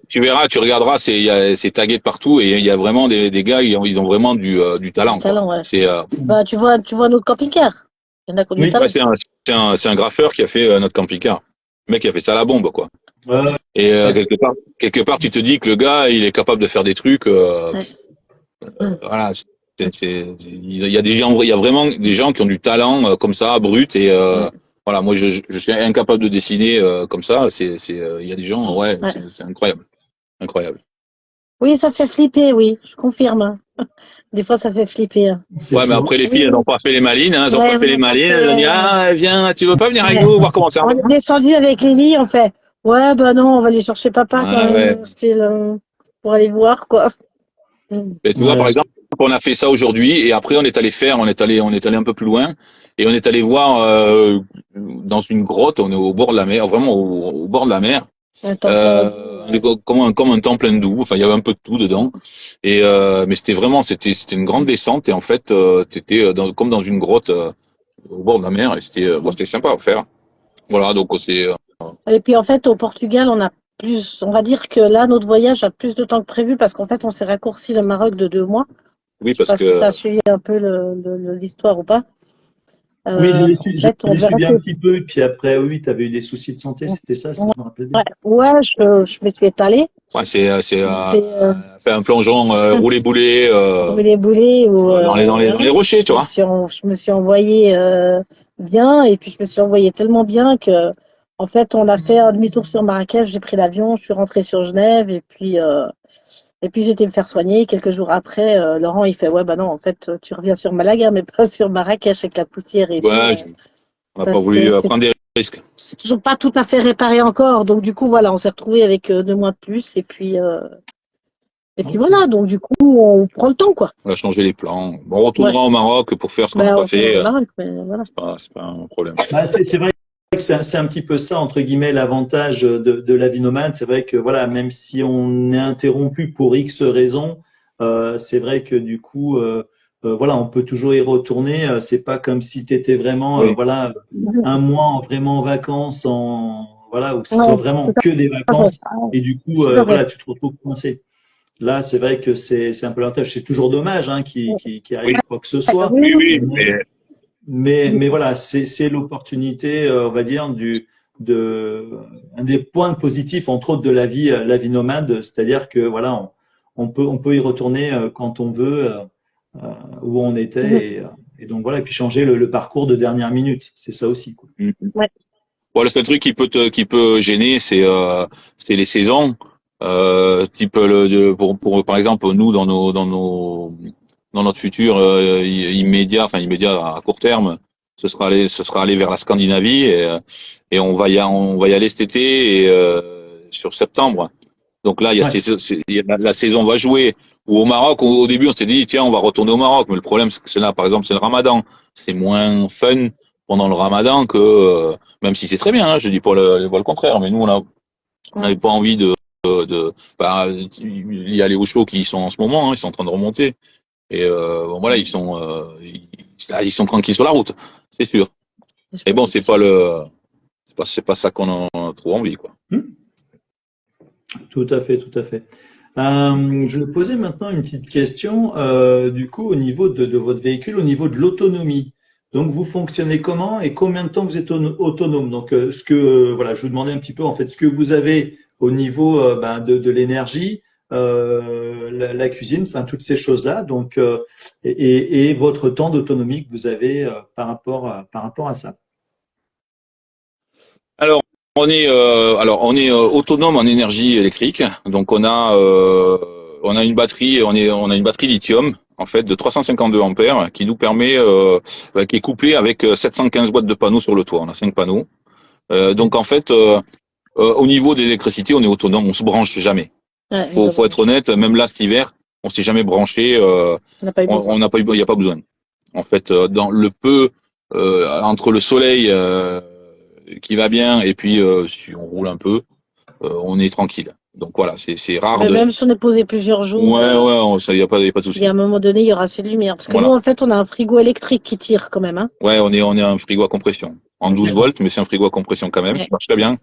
S3: tu verras, tu regarderas, c'est tagué de partout et il y a vraiment des gars, ils ont vraiment du
S2: Du
S3: talent, quoi.
S2: talent, ouais.
S3: C'est
S2: Bah, tu vois notre camping-car. Il y en a qui ont du
S1: Oui,
S3: ouais,
S2: talent.
S3: c'est un graffeur qui a fait notre camping-car. Le mec qui a fait ça à la bombe, quoi.
S1: ouais,
S3: Et
S1: ouais.
S3: quelque part, tu te dis que le gars, il est capable de faire des trucs.
S2: Ouais. Mm.
S3: Voilà, il y a des gens, il y a vraiment des gens qui ont du talent comme ça, brut et
S2: Ouais.
S3: voilà. Moi, je suis incapable de dessiner comme ça. Il y a des gens, ouais,
S2: Ouais.
S3: c'est incroyable, incroyable.
S2: Oui, ça fait flipper, oui, je confirme. Des fois, ça fait flipper.
S1: C'est
S3: Ouais, mais
S1: sûr.
S3: après les filles,
S2: Oui,
S3: elles n'ont pas fait les malines, hein, elles ont pas
S2: ouais,
S3: fait
S2: on
S3: les
S2: n'a pas
S3: malines. Elles ont dit
S2: fait.
S3: ah viens, tu veux pas venir avec
S2: Ouais.
S3: nous voir comment ça
S2: On
S3: marche?
S2: est descendu avec Lily, on fait. Ouais, bah non, on va aller chercher papa quand
S3: Ouais, ouais.
S2: même, style, pour aller voir, quoi. Mm.
S3: Mais tu vois, par
S1: Ouais.
S3: exemple, on a fait ça aujourd'hui et après on est allé un peu plus loin et on est allé voir dans une grotte. On est au bord de la mer, vraiment au bord de la mer.
S2: Un temps plein d'eau,
S3: Comme un temple hindou. Enfin, il y avait un peu de tout dedans. Et mais c'était une grande descente et en fait, t'étais comme dans une grotte au bord de la mer et c'était sympa à faire. Voilà, donc c'est
S2: Et puis en fait, au Portugal, on a plus, on va dire que là, notre voyage a plus de temps que prévu parce qu'en fait, on s'est raccourci le Maroc de 2 mois.
S3: oui
S2: Je sais
S3: parce
S2: pas si tu as
S3: que
S2: suivi un peu l'histoire ou pas.
S1: Oui,
S2: En fait,
S1: je
S2: on
S1: l'ai
S2: devait
S1: suivi
S2: rester.
S1: un petit peu, et puis après, oui, tu avais eu des soucis de santé, c'était ça, si je me rappelle bien.
S2: Ouais, ouais, je me suis étalée.
S3: ouais, c'est
S2: J'ai fait
S3: faire un plongeon roulé boulet
S2: rouler boulet ou
S3: dans
S2: voilà.
S3: les rochers, tu vois.
S2: Je me suis envoyée bien et puis je me suis envoyée tellement bien que en fait, on a fait un demi-tour sur Marrakech. J'ai pris l'avion, je suis rentrée sur Genève et puis j'ai été me faire soigner. Quelques jours après, Laurent il fait ouais bah non en fait tu reviens sur Malaga mais pas sur Marrakech avec la poussière et tout.
S3: Ouais, on n'a pas
S2: Parce
S3: voulu
S2: que c'est
S3: prendre des risques.
S2: toujours pas tout à fait réparé encore. Donc du coup voilà, on s'est retrouvé avec 2 mois de plus et puis
S1: Ok.
S2: voilà. Donc du coup on prend le temps quoi.
S3: On a changé les plans. Bon, on
S2: Ouais.
S3: retournera au Maroc pour faire ce qu'on n'a
S2: Ben on
S3: pas
S2: retournera
S3: fait.
S2: au Maroc, mais voilà.
S3: C'est pas un problème.
S1: Bah, c'est vrai que c'est un petit peu ça, entre guillemets, l'avantage de la vie nomade. C'est vrai que, voilà, même si on est interrompu pour X raisons, c'est vrai que du coup, voilà, on peut toujours y retourner. C'est pas comme si tu étais vraiment,
S3: Oui.
S1: voilà, un mois vraiment en vacances, voilà, où ce soit
S2: Ouais,
S1: vraiment
S2: tout
S1: que des
S2: à fait.
S1: vacances. Et du coup,
S2: Tout à fait.
S1: voilà, tu te retrouves coincé. Là, c'est vrai que c'est un peu l'avantage. C'est toujours dommage, hein, qu'il
S3: Oui,
S1: arrive quoi que ce
S2: Ouais,
S1: soit.
S2: oui,
S3: oui,
S1: Mais,
S3: mais
S1: mais voilà, c'est l'opportunité, on va dire, un des points positifs, entre autres, de la vie nomade, c'est-à-dire que voilà, on peut y retourner quand on veut, où on
S2: oui.
S1: était, et donc voilà, et puis changer le parcours de dernière minute, c'est ça aussi, quoi.
S2: Ouais.
S3: bon, le seul truc qui peut gêner, c'est les saisons. Type pour par exemple nous dans notre futur immédiat, enfin immédiat à court terme, ce sera aller vers la Scandinavie et on va y aller cet été et sur septembre. Donc là,
S1: Ouais,
S3: il y a la saison va jouer. Ou au Maroc, au début, on s'est dit, tiens, on va retourner au Maroc. Mais le problème, c'est que c'est là, par exemple, c'est le Ramadan. C'est moins fun pendant le Ramadan que, même si c'est très bien, hein, je dis pas le contraire, mais nous, on
S2: Ouais.
S3: n'avait pas envie bah, y aller au show qui sont en ce moment, hein, ils sont en train de remonter. Et bon, voilà, ils sont tranquilles sur la route, c'est sûr. Et bon, c'est pas ça qu'on a trop envie, quoi.
S1: Hmm, tout à fait, tout à fait. Je vais poser maintenant une petite question, du coup, au niveau de votre véhicule, au niveau de l'autonomie. Donc, vous fonctionnez comment et combien de temps vous êtes autonome? Donc, voilà, je vous demandais un petit peu, en fait, ce que vous avez au niveau ben, de l'énergie, la cuisine, enfin, toutes ces choses-là. Donc, et votre temps d'autonomie que vous avez par rapport à ça.
S3: Alors, on est autonome en énergie électrique. Donc, on a une batterie, on a une batterie lithium en fait, de 352 ampères, qui nous permet, qui est couplé avec 715 watts de panneaux sur le toit. On a 5 panneaux. Donc en fait, au niveau de l'électricité, on est autonome, on se branche jamais.
S2: Ouais,
S3: Faut être honnête, même là cet hiver, on s'est jamais branché,
S2: on n'a pas eu besoin.
S3: on n'a pas eu, il y a pas besoin. En fait, dans le peu entre le soleil qui va bien et puis si on roule un peu, on est tranquille. Donc voilà, c'est rare
S2: Mais
S3: de.
S2: même si on est posé plusieurs jours,
S3: Ouais, ça y a pas de
S2: il
S3: souci.
S2: y a un moment donné, il y aura assez de lumière. Parce que
S3: Voilà.
S2: nous, en fait, on a un frigo électrique qui tire quand même. Hein.
S3: Ouais, on est un frigo à compression en 12 volts, mais c'est un frigo à compression quand même,
S2: Ouais.
S3: qui marche très bien.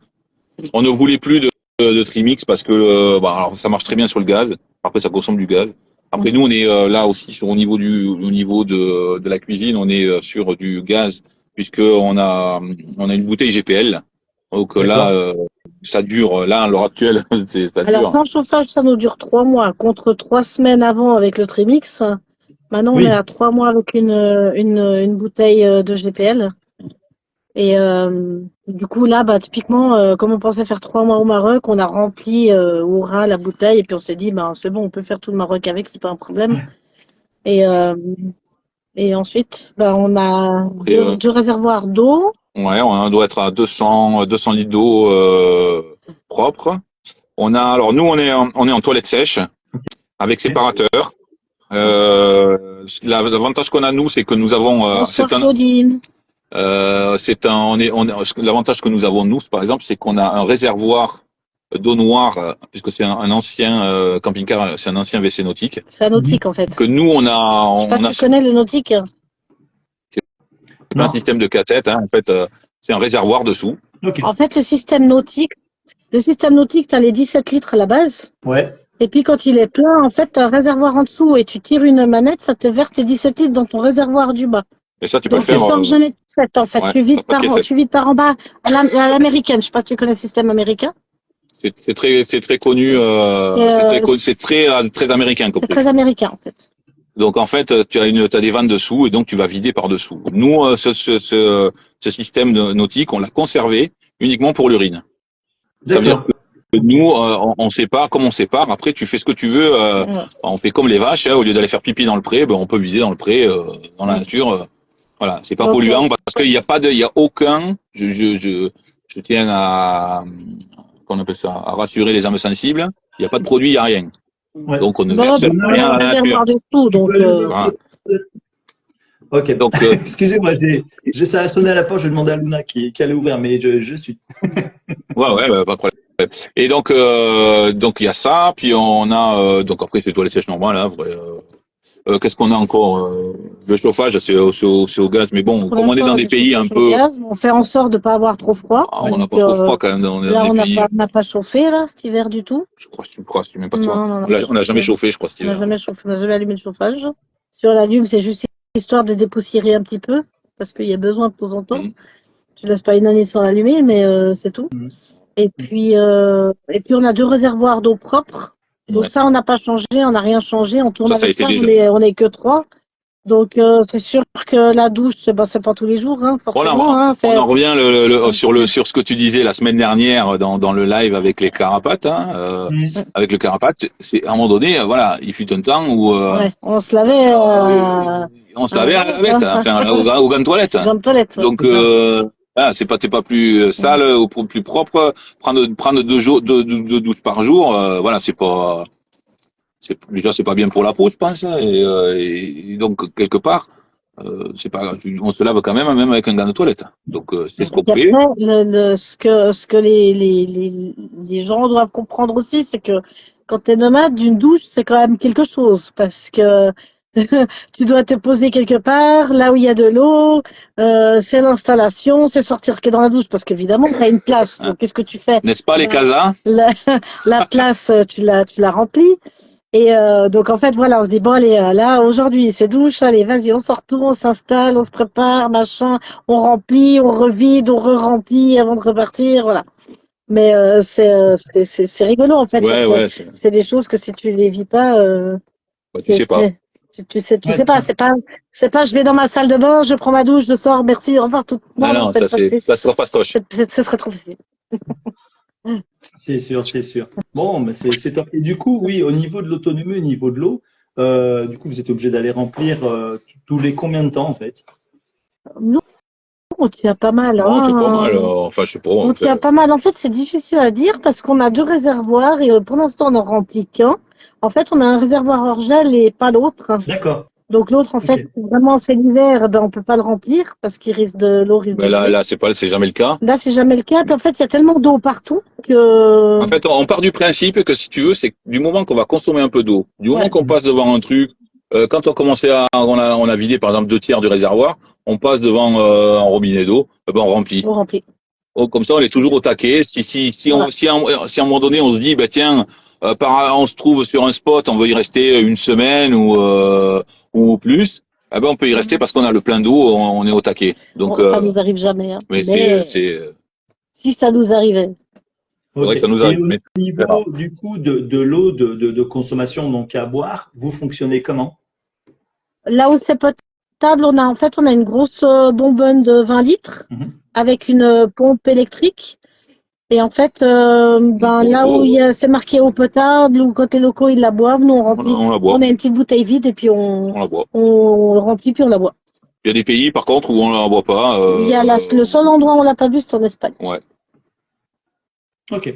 S3: On ne voulait plus de Trimix parce que alors ça marche très bien sur le gaz. Après, ça consomme du gaz. Après, nous, on est là aussi au niveau de la cuisine, on est sur du gaz puisque on a une bouteille GPL. Donc là, ça dure. Là, à l'heure actuelle, ça
S2: Alors,
S3: dure.
S2: sans chauffage, ça nous dure 3 mois, contre 3 semaines avant avec le Trimix. Maintenant, on
S1: Oui.
S2: est à 3 mois avec une bouteille de GPL. Et du coup, là, bah, typiquement, comme on pensait faire 3 mois au Maroc, on a rempli au ras la bouteille et puis on s'est dit, bah, c'est bon, on peut faire tout le Maroc avec, c'est pas un problème. Et ensuite, bah, on a
S3: Après,
S2: deux réservoirs d'eau.
S3: Ouais, on doit être à 200 litres d'eau propre. Alors nous, on est en toilette sèche avec séparateur. L'avantage qu'on a nous, c'est que nous avons,
S2: Bonsoir, Claudine.
S3: l'avantage que nous avons nous, par exemple, c'est qu'on a un réservoir d'eau noire, puisque c'est un ancien camping-car, c'est un ancien WC nautique.
S2: C'est un nautique, en fait.
S3: Que nous,
S2: Je sais pas si tu connais le nautique.
S3: C'est pas un système de cassette, hein, en fait, c'est un réservoir dessous.
S1: Ok.
S2: En fait, le système nautique, tu as les 17 litres à la base.
S1: Ouais.
S2: Et puis, quand il est plein, en fait, tu as un réservoir en dessous et tu tires une manette, ça te verse tes 17 litres dans ton réservoir du bas.
S3: Et ça, tu peux
S2: Donc,
S3: le
S2: tu
S3: faire.
S2: sors jamais de cassette, en fait.
S3: Ouais,
S2: Tu vides
S3: pas de cassette.
S2: tu vides par en bas à l'américaine. Je sais pas si tu connais le système américain.
S3: C'est très connu. C'est très américain comme
S2: C'est
S3: truc.
S2: très américain, en fait.
S3: Donc en fait, t'as des vannes dessous et donc tu vas vider par dessous. Nous, ce système nautique, on l'a conservé uniquement pour l'urine. Ça veut dire
S1: D'accord.
S3: que nous, on sépare comme on sépare. Après, tu fais ce que tu veux. On fait comme les vaches. Hein, au lieu d'aller faire pipi dans le pré, ben on peut vider dans le pré, dans la nature. Voilà, c'est pas
S2: Donc,
S3: polluant parce qu'il n'y a pas il y a aucun. Je tiens à qu'on appelle ça, à rassurer les âmes sensibles. Il n'y a pas de produit, il n'y a rien.
S1: Ouais.
S3: Donc on ne
S2: Bon,
S3: verse
S2: ben,
S3: rien à
S2: on
S3: la
S2: va
S3: nature.
S2: voir dessous, donc,
S3: Voilà.
S1: Ok.
S3: Donc,
S1: Excusez-moi, ça a sonné à la porte. Je vais demander à Luna qui allait ouvrir, mais je suis.
S3: ouais, pas de problème. Et donc il y a ça, puis on a donc après c'est toilettes sèches normales, hein, vrai. Qu'est-ce qu'on a encore le chauffage, c'est au gaz, mais bon,
S2: pour
S3: comme on est
S2: l'instant,
S3: dans
S2: on a
S3: des
S2: des
S3: pays un
S2: chauffages au
S3: peu,
S2: gaz. On fait en sorte de pas avoir trop froid.
S3: on n'a
S2: Donc,
S3: pas trop froid quand même, on est
S2: là,
S3: dans
S2: on
S3: des pays.
S2: n'a pas chauffé, là, cet hiver du tout.
S3: Je crois, c'est même pas
S2: Non,
S3: toi.
S2: non,
S3: On n'a jamais chauffé, je crois, cet
S2: On n'a
S3: hiver.
S2: jamais chauffé, on n'a jamais allumé le chauffage. Si on l'allume, c'est juste histoire de dépoussiérer un petit peu, parce qu'il y a besoin de temps en temps.
S3: Mhm.
S2: Tu laisses pas une année sans l'allumer, mais c'est tout.
S1: Mhm.
S2: Et puis, on a 2 réservoirs d'eau propre. Donc
S3: Ouais.
S2: ça, on n'a pas changé, on n'a rien changé. On tourne
S3: Ça a
S2: avec
S3: été
S2: ça,
S3: déjà.
S2: on est que 3. Donc c'est sûr que la douche, c'est pas tous les jours, hein, forcément. Hein,
S3: On en revient sur ce que tu disais la semaine dernière dans le live avec les carapates, hein, avec le carapate. C'est à un moment donné, voilà, il fut un temps où
S2: ouais, on se lavait
S3: on se lavait à la lavette, hein, enfin au gant de toilette.
S2: dans la toilette. Ouais.
S3: Donc voilà, t'es pas plus sale ou plus propre. Prendre 2 douches par jour, voilà, déjà c'est pas bien pour la peau, je pense. Et donc quelque part, c'est pas, on se lave quand même avec un gant de toilette. Donc c'est ce qu'on
S2: Et
S3: fait.
S2: après, ce que les gens doivent comprendre aussi, c'est que quand tu es nomade, d'une douche, c'est quand même quelque chose. Parce que tu dois te poser quelque part, là où il y a de l'eau, c'est l'installation, c'est sortir ce qui est dans la douche, parce qu'évidemment, tu as une place. Donc, qu'est-ce que tu fais?
S3: N'est-ce pas les
S2: Ben,
S3: casas?
S2: la place, tu la remplis. Et donc, en fait, voilà, on se dit, bon, allez, là, aujourd'hui, c'est douche, allez, vas-y, on sort tout, on s'installe, on se prépare, machin, on remplit, on revide, on re-remplit avant de repartir, voilà. Mais c'est rigolo, en fait, parce que
S3: Ouais.
S2: c'est des choses que si tu les vis pas,
S3: Tu sais pas.
S2: tu sais pas, c'est pas, je vais dans ma salle de bain, je prends ma douche, je sors, merci, au revoir, tout.
S3: Non,
S2: c'est pas facile.
S3: ça sera fastoche.
S2: Ce serait trop facile.
S1: C'est sûr, c'est sûr. Bon, mais c'est top. Et du coup, oui, au niveau de l'autonomie, au niveau de l'eau, Du coup, vous êtes obligé d'aller remplir tous les combien de temps en fait?
S2: Nous, on tient pas mal,
S3: Non, c'est pas
S2: hein.
S3: mal. Enfin, je sais pas.
S2: On tient pas mal. En fait, c'est difficile à dire parce qu'on a deux réservoirs et pour l'instant, on n'en remplit qu'un. En fait, on a un réservoir hors gel et pas l'autre.
S1: D'accord.
S2: Donc l'autre, en fait,
S1: Ok.
S2: vraiment, c'est l'hiver, ben, on peut pas le remplir parce qu'il risque l'eau risque
S3: Mais
S2: de geler.
S3: là, c'est jamais le cas.
S2: Là, c'est jamais le cas. Puis en fait, il y a tellement d'eau partout que,
S3: En fait, on part du principe que si tu veux, c'est que du moment qu'on va consommer un peu d'eau, du moment
S2: ouais,
S3: qu'on passe devant un truc, quand on a vidé par exemple 2 tiers du réservoir, on passe devant un robinet d'eau, ben on remplit.
S2: on remplit.
S3: Oh, comme ça, on est toujours au taquet. Si
S2: Voilà.
S3: si à un moment donné, on se dit, bah tiens, on se trouve sur un spot, on veut y rester une semaine ou plus, eh ben on peut y rester parce qu'on a le plein d'eau, on est au taquet. Donc,
S2: Bon, ça nous arrive jamais, hein.
S3: mais
S2: Mais si ça nous arrivait.
S3: c'est vrai
S1: Ok.
S3: que ça nous
S1: Et
S3: arrive.
S1: au
S3: Mais
S1: niveau du coup de l'eau de consommation donc à boire, vous fonctionnez comment?
S2: Là où c'est potable, on a une grosse bonbonne de 20 litres
S1: Mhm.
S2: avec une pompe électrique. Et en fait, ben là où c'est marqué eau potable ou quand les locaux ils la boivent, nous on remplit.
S3: on la boit,
S2: On a une petite bouteille vide et puis
S3: on la boit.
S2: on le remplit puis on la boit.
S3: Il y a des pays, par contre, où on la boit pas.
S2: Il y a le seul endroit où on l'a pas bu, c'est en Espagne.
S3: Ouais.
S1: Ok.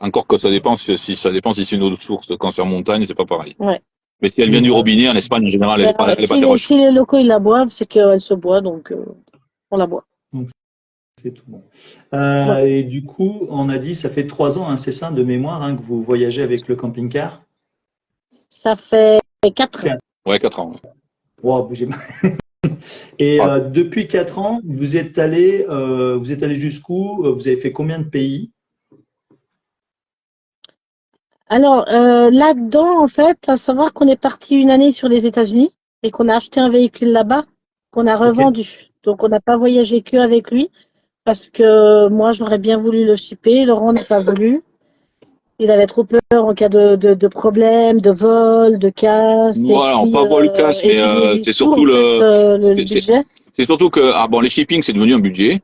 S3: Encore que ça dépend si c'est une eau de source. Quand c'est en montagne, c'est pas pareil.
S2: Ouais.
S3: Mais si elle vient du robinet, en Espagne, en général, elle est pas terroche.
S2: Si les locaux ils la boivent, c'est qu'elle se boit, donc on la boit.
S1: Donc c'est tout bon.
S2: Ouais.
S1: Et du coup, on a dit, ça fait 3 ans, hein, c'est ça, de mémoire, hein, que vous voyagez avec le camping-car.
S2: Ça fait 4 ans.
S3: Ouais, 4 ans.
S1: Wow, et
S3: Ah.
S1: depuis 4 ans, vous êtes allé jusqu'où? Vous avez fait combien de pays?
S2: Alors là-dedans, en fait, à savoir qu'on est parti une année sur les États-Unis et qu'on a acheté un véhicule là-bas qu'on a
S1: Ok.
S2: revendu. Donc on n'a pas voyagé que avec lui parce que moi j'aurais bien voulu le shipper, Laurent n'a pas voulu. Il avait trop peur en cas de problème, de vol, de casse et
S3: Voilà,
S2: puis
S3: pas vol casse, mais c'est
S2: tout
S3: surtout
S2: en fait le
S3: c'est c'est-
S2: budget.
S3: c'est surtout que les shipping c'est devenu un budget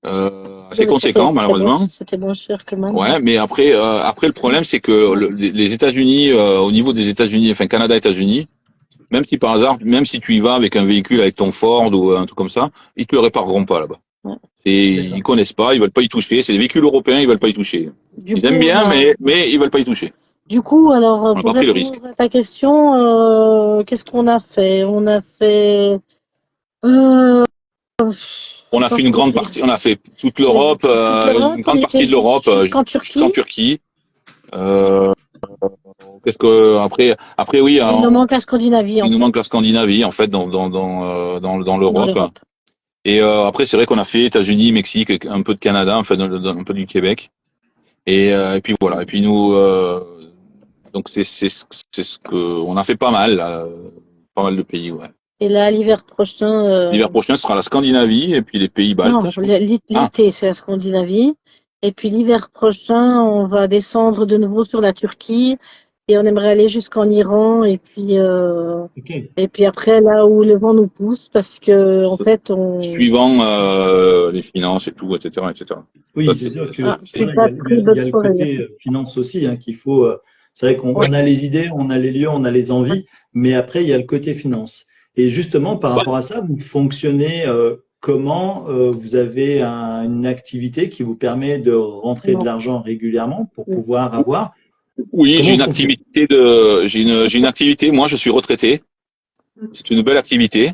S3: assez
S2: Mais
S3: conséquent malheureusement.
S2: c'était moins cher que maintenant.
S3: Ouais, mais après le problème c'est que les États-Unis au niveau des États-Unis, enfin Canada, États-Unis, même si par hasard, même si tu y vas avec un véhicule avec ton Ford ou un truc comme ça, ils te le répareront pas là-bas.
S2: Ouais.
S3: Ils connaissent pas, ils veulent pas y toucher. C'est des véhicules européens, ils veulent pas y toucher.
S2: Du
S3: Ils
S2: coup,
S3: aiment bien, mais ils veulent pas y toucher.
S2: du coup, alors
S3: On n'a
S2: pour
S3: pas pris le
S2: répondre
S3: risque.
S2: à ta question, qu'est-ce qu'on a fait? On a fait euh,
S3: On a
S2: attends,
S3: fait
S2: faut
S3: une
S2: que
S3: grande
S2: je-
S3: partie, on a fait toute l'Europe,
S2: toute l'Europe,
S3: une
S2: on
S3: grande
S2: était
S3: partie de l'Europe
S2: jusqu'en
S3: jusqu'en
S2: Turquie.
S3: Turquie. Euh, qu'est-ce que après oui,
S2: Il nous manque la Scandinavie en
S3: il nous
S2: fait,
S3: manque la Scandinavie en fait dans
S2: dans
S3: l'Europe.
S2: l'Europe.
S3: Et après c'est vrai qu'on a fait États-Unis, Mexique, un peu de Canada, enfin un peu du Québec. Et puis voilà. Et puis nous donc c'est ce que on a fait pas mal, pas mal de pays. Ouais.
S2: Et là, l'hiver prochain,
S3: L'hiver prochain ce sera la Scandinavie et puis les pays baltes,
S2: non,
S3: je crois. Ah,
S2: l'été, c'est la Scandinavie. Et puis l'hiver prochain, on va descendre de nouveau sur la Turquie et on aimerait aller jusqu'en Iran
S1: Ok.
S2: et puis après là où le vent nous pousse parce que en fait
S3: suivant les finances et tout, etc., etc. Ça,
S1: Oui, c'est sûr que
S2: je suis
S1: voilà,
S2: pas très
S1: il y
S2: bonne
S1: a le
S2: soirée.
S1: côté finance aussi, hein, qu'il faut. C'est vrai qu'on
S3: ouais.
S1: on a les idées, on a les lieux, on a les envies, mais après il y a le côté finance. Et justement, par rapport à ça, vous fonctionnez comment? Vous avez une activité qui vous permet de rentrer de
S2: Non.
S1: l'argent régulièrement pour pouvoir avoir.
S3: Oui,
S1: Comment vous fonctionnez?
S3: j'ai une activité. Moi, je suis retraité. C'est une belle activité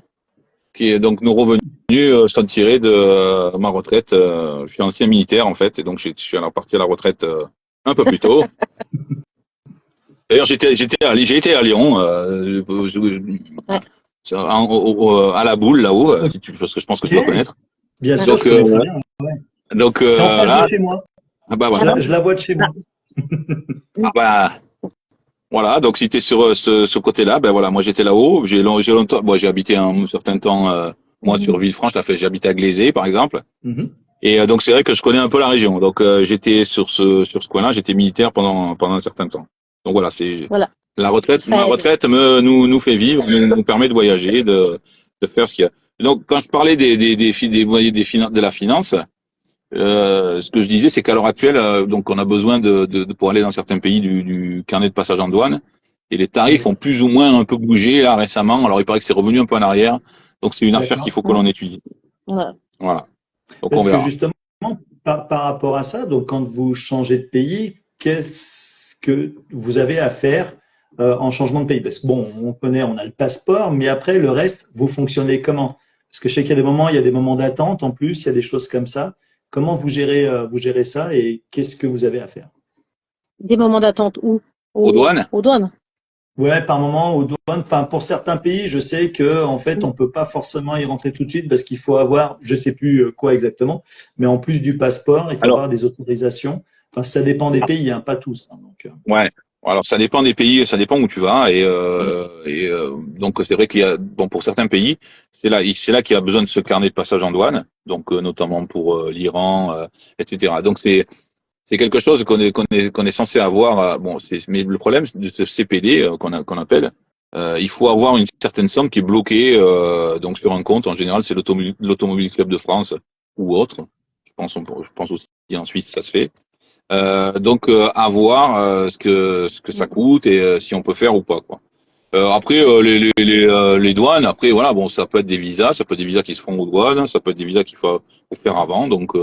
S3: qui est donc nos revenus sont tirés de ma retraite. Je suis ancien militaire en fait, et donc je suis parti à la retraite un peu plus tôt. D'ailleurs, j'ai été à Lyon,
S2: Ouais.
S3: à la Boule là-haut,
S1: Ok.
S3: parce que je pense que tu dois connaître.
S1: Bien sûr,
S3: Donc,
S1: je connais très bien. C'est en face de
S3: là,
S1: chez moi.
S3: ah bah
S1: Je
S3: voilà.
S1: je la vois de chez moi.
S3: Ah bah, voilà, donc si tu es sur ce côté-là, ben voilà, moi j'étais là-haut, j'ai longtemps, bon, j'ai habité un certain temps, moi sur Villefranche, j'ai habité à Glazé par exemple,
S1: Mhm.
S3: et donc c'est vrai que je connais un peu la région, donc j'étais sur ce coin-là, j'étais militaire pendant un certain temps. Donc voilà, c'est
S2: Voilà,
S3: ma
S2: ça aide.
S3: retraite nous fait vivre, nous permet de voyager, de faire ce qu'il y a. Donc quand je parlais de la finance, ce que je disais, c'est qu'à l'heure actuelle, donc on a besoin pour aller dans certains pays du carnet de passage en douane. Et les tarifs ont plus ou moins un peu bougé là récemment. Alors il paraît que c'est revenu un peu en arrière. Donc c'est une affaire qu'il faut que l'on étudie.
S2: Ouais.
S3: Voilà. Donc on
S1: Parce que
S3: verra.
S1: justement, par rapport à ça, donc quand vous changez de pays, qu'est-ce que vous avez à faire en changement de pays? Parce que bon, on connaît, on a le passeport, mais après le reste, vous fonctionnez comment? Parce que je sais qu'il y a des moments, il y a des moments d'attente en plus, il y a des choses comme ça. Comment vous gérez ça et qu'est-ce que vous avez à faire?
S2: Des moments d'attente où?
S3: Aux douanes?
S2: Aux douanes.
S1: Ouais, par moment aux douanes. Enfin, pour certains pays, je sais que en fait, on peut pas forcément y rentrer tout de suite parce qu'il faut avoir, je sais plus quoi exactement, mais en plus du passeport, il faut
S3: Alors,
S1: avoir des autorisations. Enfin, ça dépend des pays, hein, pas tous. Hein, donc,
S3: ouais. Alors ça dépend des pays, ça dépend où tu vas donc c'est vrai qu'il y a bon pour certains pays, c'est là qu'il y a besoin de ce carnet de passage en douane, donc notamment pour l'Iran, etc. Donc c'est quelque chose qu'on est censé avoir. Bon, mais le problème de ce CPD qu'on appelle, il faut avoir une certaine somme qui est bloquée donc sur un compte. En général, c'est l'Automobile Club de France ou autre. Je pense aussi en Suisse ça se fait. Donc à voir ce que ça coûte et si on peut faire ou pas quoi. Après les douanes, après voilà bon ça peut être des visas, ça peut être des visas qui se font aux douanes, ça peut être des visas qu'il faut faire avant. Donc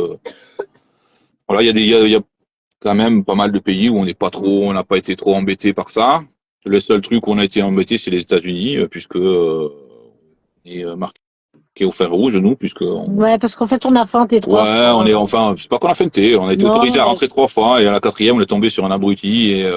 S3: voilà il y a quand même pas mal de pays où on n'a pas été trop embêté par ça. Le seul truc où on a été embêté c'est les États-Unis puisque on est marqué au fer rouge nous puisque
S2: Ouais, parce qu'en fait, on a feinté 3
S3: ouais,
S2: fois.
S3: c'est pas qu'on a feinté, on a été
S2: Non,
S3: autorisé à rentrer 3 fois et à la quatrième, on est tombé sur un abruti et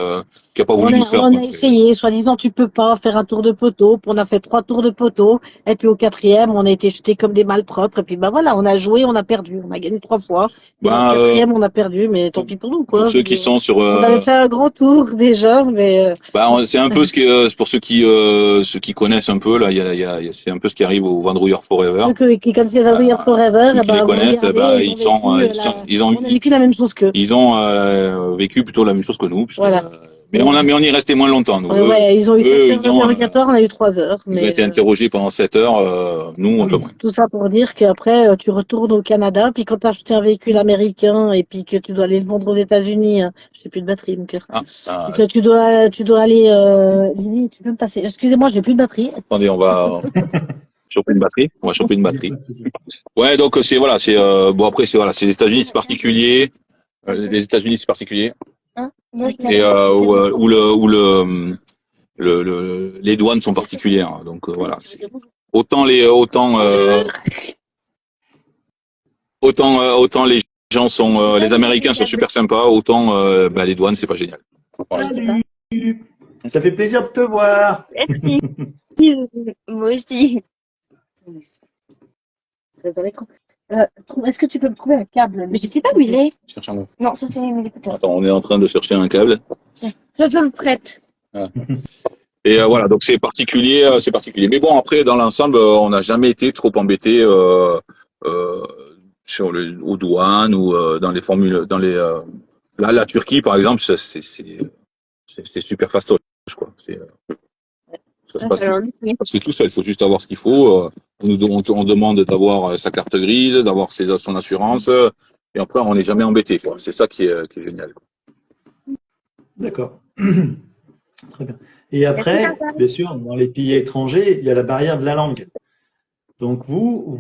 S3: qui a pas voulu nous faire.
S2: on a essayé, soi-disant, tu peux pas faire un tour de poteau. Puis on a fait 3 tours de poteau. Et puis au quatrième, on a été jetés comme des malpropres. Et puis bah voilà, on a joué, on a perdu. On a gagné 3 fois. Et au
S3: Ben,
S2: quatrième, on a perdu, mais tant pis pour nous,
S3: pour
S2: quoi. Je
S3: ceux
S2: veux
S3: qui
S2: dire.
S3: sont sur,
S2: On avait fait un grand tour déjà, mais
S3: c'est un peu pour ceux qui connaissent un peu là, c'est un peu ce qui arrive au Vandrouilleur Forever.
S2: ceux qui comme c'est Vadrouilleur Forever,
S3: Ceux
S2: eh
S3: qui les
S2: ben, vous
S3: connaissent,
S2: regardez,
S3: ils sont,
S2: on a vécu la même chose qu'eux.
S3: ils ont vécu plutôt la même chose que nous, puisque,
S2: Voilà.
S3: mais on y est resté moins longtemps nous.
S2: Ouais, ils ont eu 7
S3: eux,
S2: heures d'interrogatoire, on a eu 3 heures.
S3: ils ont
S2: Mais
S3: été interrogés pendant 7 heures, nous un peu moins.
S2: tout ça pour dire qu'après, tu retournes au Canada, puis quand tu as acheté un véhicule américain et puis que tu dois aller le vendre aux États-Unis, j'ai plus de batterie, mon cœur. Et que tu dois aller, Lily, tu peux me passer. Excusez-moi, j'ai plus de batterie.
S3: Attendez, on va choper une batterie. On va choper une batterie. Ouais, donc c'est voilà, c'est bon après c'est les États-Unis, c'est particulier. Les États-Unis, c'est particulier. Et les douanes sont particulières. Donc voilà. Autant les gens sont, les Américains sont super sympas, autant les douanes c'est pas génial. Voilà.
S1: Salut. Ça fait plaisir de te voir.
S4: Merci. Moi aussi.
S2: Est-ce que tu peux me trouver un câble?
S4: Mais je sais pas où il est.
S3: Cherche un mot.
S4: Non, ça c'est mes écouteurs.
S3: Attends, on est en train de chercher un câble.
S4: Tiens, je te le prête.
S3: Et voilà, donc c'est particulier, c'est particulier. Mais bon, après, dans l'ensemble, on n'a jamais été trop embêté aux douanes ou dans les formules, là, la Turquie, par exemple, c'est super fastoche, quoi. Ça se passe
S4: Alors,
S3: parce que tout ça, il faut juste avoir ce qu'il faut. On demande d'avoir sa carte grise, d'avoir son assurance, et après, on n'est jamais embêté, quoi. C'est ça qui est génial, quoi.
S1: D'accord. Très bien. Et après, bien sûr, dans les pays étrangers, il y a la barrière de la langue. Donc vous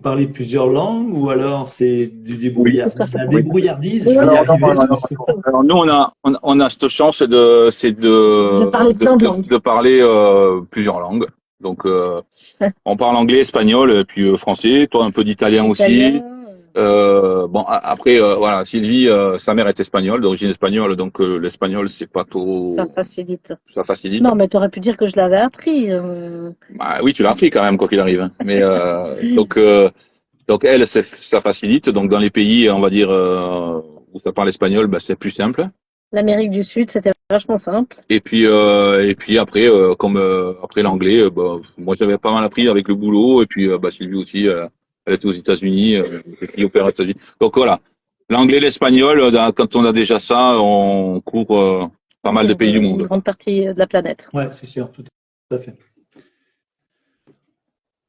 S1: parlez plusieurs langues ou alors c'est du la débrouillardise, je vais y arriver.
S3: Alors nous, on a cette chance de parler plusieurs langues. Donc, on parle anglais, espagnol, et puis français. Toi, un peu d'italien aussi. Bon, après, voilà, Sylvie, sa mère est espagnole, d'origine espagnole, donc l'espagnol, c'est pas trop. Ça facilite.
S2: Non, mais tu aurais pu dire que je l'avais appris.
S3: Bah, oui, tu l'as appris quand même, quoi qu'il arrive. Mais donc elle, ça facilite. Donc dans les pays, on va dire où ça parle espagnol, bah, c'est plus simple.
S2: L'Amérique du Sud, c'était vachement simple.
S3: Et puis après, comme après l'anglais, moi j'avais pas mal appris avec le boulot. Et puis Sylvie aussi, elle était aux États-Unis, elle opère aux États-Unis. Donc voilà, l'anglais, l'espagnol, quand on a déjà ça, on court pas mal de pays du monde.
S2: Une grande partie de la planète.
S1: Ouais, c'est sûr, tout à fait.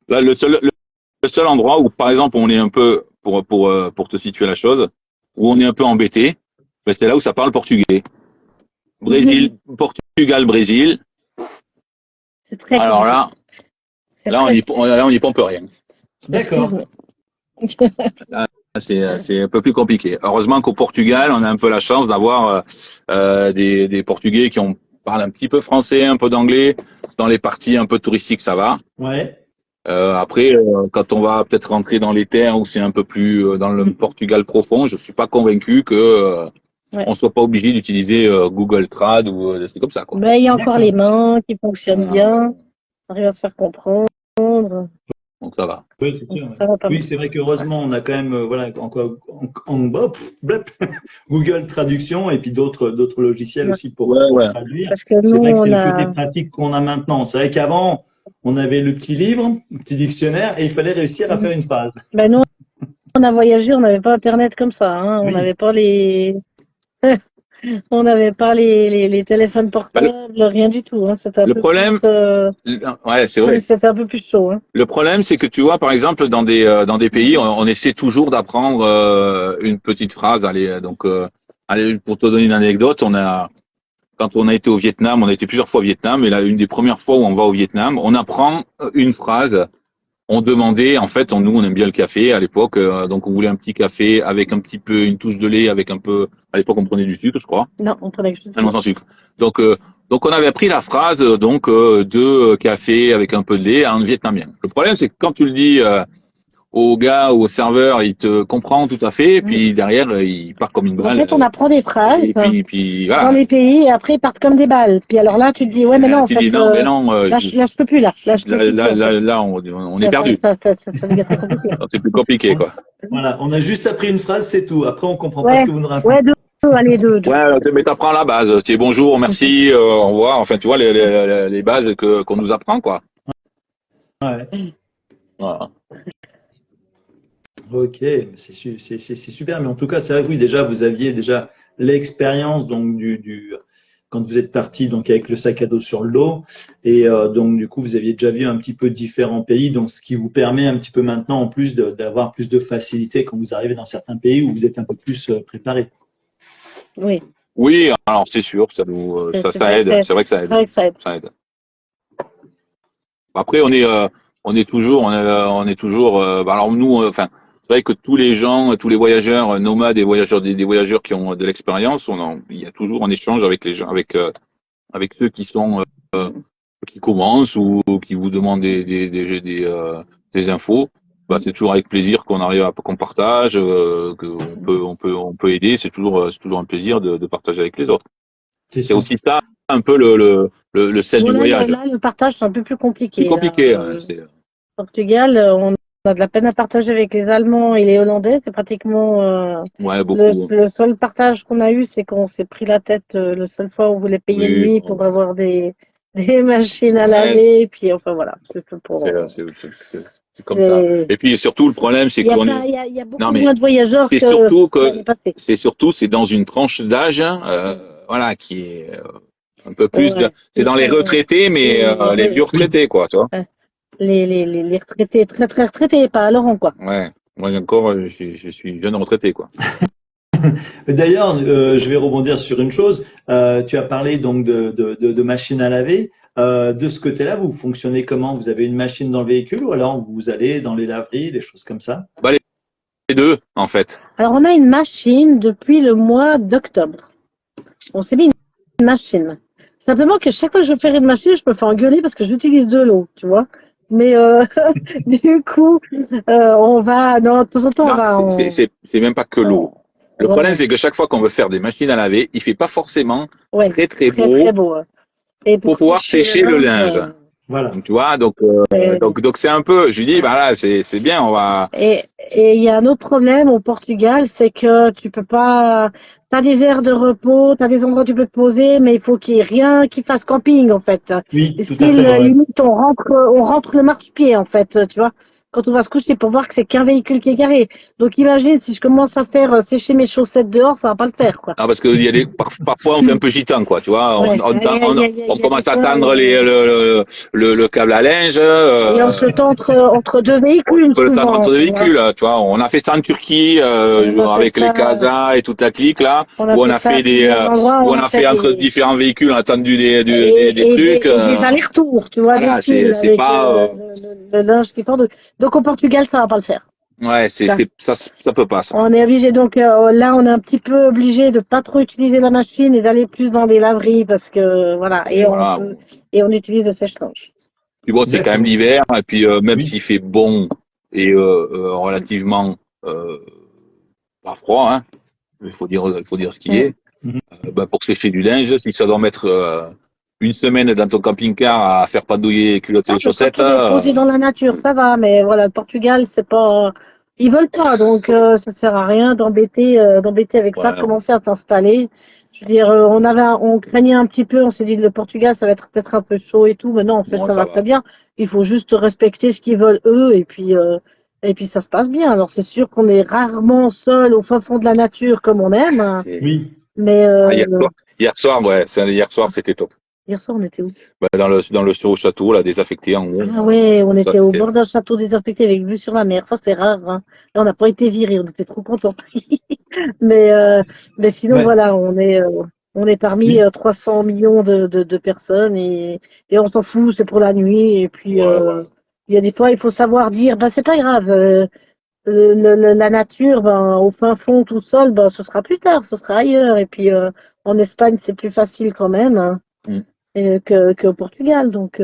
S3: Là, le seul endroit où, par exemple, on est un peu, pour te situer la chose, où on est un peu embêté, ben, c'est là où ça parle portugais. Brésil, Portugal, Brésil.
S2: C'est très
S3: Alors là,
S2: c'est
S3: là,
S2: très-
S3: on y pompe rien.
S1: D'accord.
S2: Excuse-moi.
S3: C'est un peu plus compliqué. Heureusement qu'au Portugal, on a un peu la chance d'avoir des Portugais qui parlent un petit peu français, un peu d'anglais. Dans les parties un peu touristiques, ça va.
S1: Ouais.
S3: Après, quand on va peut-être rentrer dans les terres où c'est un peu plus dans le Portugal profond, je suis pas convaincu que
S2: Ouais.
S3: on soit pas obligé d'utiliser Google Trad ou des trucs comme ça, quoi.
S2: Mais il y a encore
S1: D'accord.
S2: les mains qui fonctionnent bien. On arrive à se faire comprendre.
S3: Donc ça va.
S1: Oui, c'est sûr,
S2: Ça va pas
S1: oui,
S2: mal.
S1: c'est vrai qu'heureusement, on a quand même, voilà, blep, Google Traduction et puis d'autres logiciels
S2: Ouais.
S1: aussi pour
S3: Ouais.
S1: traduire.
S2: Parce que
S1: C'est
S2: nous,
S1: vrai que
S2: on
S1: c'est le
S2: a.
S1: côté pratique qu'on a maintenant. C'est vrai qu'avant, on avait le petit livre, le petit dictionnaire et il fallait réussir à faire une phrase.
S2: Ben nous, on a voyagé, on n'avait pas Internet comme ça. Hein. On
S1: Oui.
S2: n'avait pas les. On n'avait pas les téléphones portables, rien du tout. Hein. C'était un
S3: Le
S2: peu
S3: problème,
S2: plus,
S3: ouais, c'est vrai.
S2: c'était un peu plus chaud. Hein.
S3: Le problème, c'est que tu vois, par exemple, dans des pays, on essaie toujours d'apprendre une petite phrase. Allez, pour te donner une anecdote, quand on a été au Vietnam, on a été plusieurs fois au Vietnam, et là, une des premières fois où on va au Vietnam, on apprend une phrase. On demandait, en fait, nous, on aime bien le café à l'époque, donc on voulait un petit café avec un petit peu une touche de lait, avec un peu. À l'époque, on prenait du sucre, je crois.
S2: Non, on prenait juste.
S3: Ah non, sans sucre. Donc on avait appris la phrase deux cafés avec un peu de lait en vietnamien. Le problème, c'est que quand tu le dis au gars ou au serveur, il te comprend tout à fait, et puis derrière, il part comme une
S2: En
S3: balle.
S2: fait, on apprend des phrases
S3: Et puis
S2: dans
S3: voilà.
S2: les pays et après ils partent comme des balles. Puis alors là, tu te dis, ouais, mais non, en
S3: Tu
S2: fait,
S3: dis non, mais non.
S2: là, je peux plus, là. Là, je peux plus. En fait.
S3: Là, on est perdu.
S2: Ça devient très compliqué.
S3: C'est plus compliqué, quoi.
S1: Voilà, on a juste appris une phrase, c'est tout. Après, on comprend pas
S2: Ouais.
S1: ce que vous nous racontez.
S2: Ouais, allez, deux.
S3: Ouais, mais t'apprends la base. Tu es bonjour, merci, au revoir. Enfin, tu vois les bases qu'on nous apprend, quoi.
S1: Ouais.
S3: Voilà.
S1: Ok, c'est super. Mais en tout cas, c'est vrai que oui, déjà, vous aviez déjà l'expérience donc quand vous êtes parti donc avec le sac à dos sur le dos et donc du coup vous aviez déjà vu un petit peu différents pays, donc ce qui vous permet un petit peu maintenant en plus d'avoir plus de facilité quand vous arrivez dans certains pays où vous êtes un peu plus préparé.
S2: Oui.
S3: Oui, alors c'est sûr, ça aide. C'est vrai que ça aide.
S2: C'est vrai que ça aide.
S3: Ça aide. Après, on est toujours, alors nous, enfin, c'est vrai que tous les gens, tous les voyageurs nomades et voyageurs, des voyageurs qui ont de l'expérience, il y a toujours un échange avec les gens, avec ceux qui sont, qui commencent ou qui vous demandent des infos. Bah, c'est toujours avec plaisir qu'on partage, on peut aider. C'est toujours un plaisir de partager avec les autres. C'est aussi ça, un peu le sel du voyage.
S2: Là, le partage, c'est un peu plus compliqué.
S3: C'est compliqué.
S2: Portugal, on a de la peine à partager avec les Allemands et les Hollandais. C'est pratiquement
S3: Ouais, beaucoup.
S2: le seul partage qu'on a eu, c'est qu'on s'est pris la tête le seul fois où on voulait payer une nuit pour avoir des machines à laver. Et puis, enfin, voilà.
S3: C'est comme ça. Et puis surtout, le problème, c'est qu'on
S2: il y a beaucoup moins de voyageurs
S3: c'est
S2: que
S3: surtout c'est dans une tranche d'âge, voilà, qui est un peu plus c'est dans les retraités, mais les vieux retraités, quoi, tu vois.
S2: Les retraités, très très retraités, pas à Laurent, quoi.
S3: Ouais. Moi encore, je suis jeune retraité, quoi.
S1: D'ailleurs, je vais rebondir sur une chose. Tu as parlé donc de machines à laver. De ce côté-là, vous fonctionnez comment? Vous avez une machine dans le véhicule ou alors vous allez dans les laveries, les choses comme ça?
S3: Bah, les deux, en fait.
S2: Alors, on a une machine depuis le mois d'octobre. On s'est mis une machine. Simplement que chaque fois que je fais une machine, je me fais engueuler parce que j'utilise de l'eau, tu vois. Mais du coup, on va, non, de temps en temps, on va.
S3: C'est même pas que l'eau. Le problème, c'est que chaque fois qu'on veut faire des machines à laver, il fait pas forcément très beau. Et pour pouvoir sécher le linge.
S1: Voilà.
S3: Donc, tu vois, donc c'est un peu, je lui dis, bah là, c'est bien, on va.
S2: Et il y a un autre problème au Portugal, c'est que tu peux pas, t'as des aires de repos, t'as des endroits où tu peux te poser, mais il faut qu'il y ait rien qui fasse camping, en fait.
S1: Oui, tout à fait.
S2: Limite, on rentre le marchepied, en fait, tu vois. quand on va se coucher pour voir que c'est qu'un véhicule qui est garé. Donc imagine si je commence à faire sécher mes chaussettes dehors, ça va pas le faire, quoi.
S3: Ah, parce que il y a parfois on fait un peu gitan, quoi, tu vois.
S2: Ouais.
S3: On commence à tendre le câble à linge,
S2: Et on se le tend entre deux véhicules,
S3: on peut le tendre
S2: souvent,
S3: entre deux
S2: tu vois.
S3: véhicules, tu vois. On a fait ça en Turquie,
S2: On a fait
S3: avec les
S2: ça,
S3: Casa et toute la clique, là,
S2: on
S3: où
S2: a
S3: on
S2: fait
S3: a
S2: ça à
S3: fait
S2: plusieurs endroits,
S3: où
S2: on
S3: on
S2: a
S3: a
S2: fait
S3: fait entre
S2: des,
S3: différents véhicules, on a tendu des trucs,
S2: et des allers-retours, tu vois, des
S3: voilà,
S2: fils
S3: c'est
S2: avec
S3: pas,
S2: le linge qui tend. Donc au Portugal, ça va pas le faire.
S3: ouais,
S2: Ça.
S3: ça peut pas, ça.
S2: On est obligé, donc là, on est un petit peu obligé de pas trop utiliser la machine et d'aller plus dans des laveries parce que voilà,
S3: Voilà.
S2: et on utilise le sèche-linge.
S3: Puis bon, c'est quand même
S1: D'accord.
S3: l'hiver, et puis même
S1: Oui.
S3: s'il fait bon et relativement pas froid, hein, il faut dire ce qui
S2: Mm.
S3: est.
S1: Mhm.
S3: Ben, pour sécher du linge, si ça doit mettre une semaine dans ton camping-car à faire pendouiller les culottes et
S2: Ah,
S3: les
S2: mais quand
S3: chaussettes,
S2: on est posé dans la nature, ça va, mais voilà, le Portugal, c'est pas, ils veulent pas, donc ça sert à rien d'embêter avec ça, de
S3: voilà.
S2: commencer à s'installer. Je veux dire, on craignait un petit peu, on s'est dit le Portugal, ça va être peut-être un peu chaud et tout, mais non, en fait,
S3: Bon,
S2: ça
S3: ça
S2: va très
S3: va.
S2: bien. Il faut juste respecter ce qu'ils veulent eux, et puis ça se passe bien. Alors c'est sûr qu'on est rarement seul au fin fond de la nature comme on aime, hein,
S1: Oui.
S2: mais
S3: Ah, hier soir, c'était top.
S2: hier soir, on était où?
S3: Ben, dans le château, là, désaffecté en haut.
S2: Ah ouais, on
S3: Ça,
S2: était au
S3: c'était,
S2: bord d'un château désaffecté avec vue sur la mer. Ça, c'est rare, hein. Là, on n'a pas été virés, on était trop contents. Mais, euh, mais sinon,
S1: Ouais.
S2: voilà, on est parmi
S1: Oui.
S2: 300 millions de personnes et on s'en fout, c'est pour la nuit. Et puis,
S3: ouais, voilà.
S2: il y a des fois, il faut savoir dire, bah, c'est pas grave. La nature, ben, au fin fond, tout seul, ben, ce sera plus tard, ce sera ailleurs. Et puis, en Espagne, c'est plus facile quand même, hein,
S3: Mm.
S2: qu'au Portugal. Donc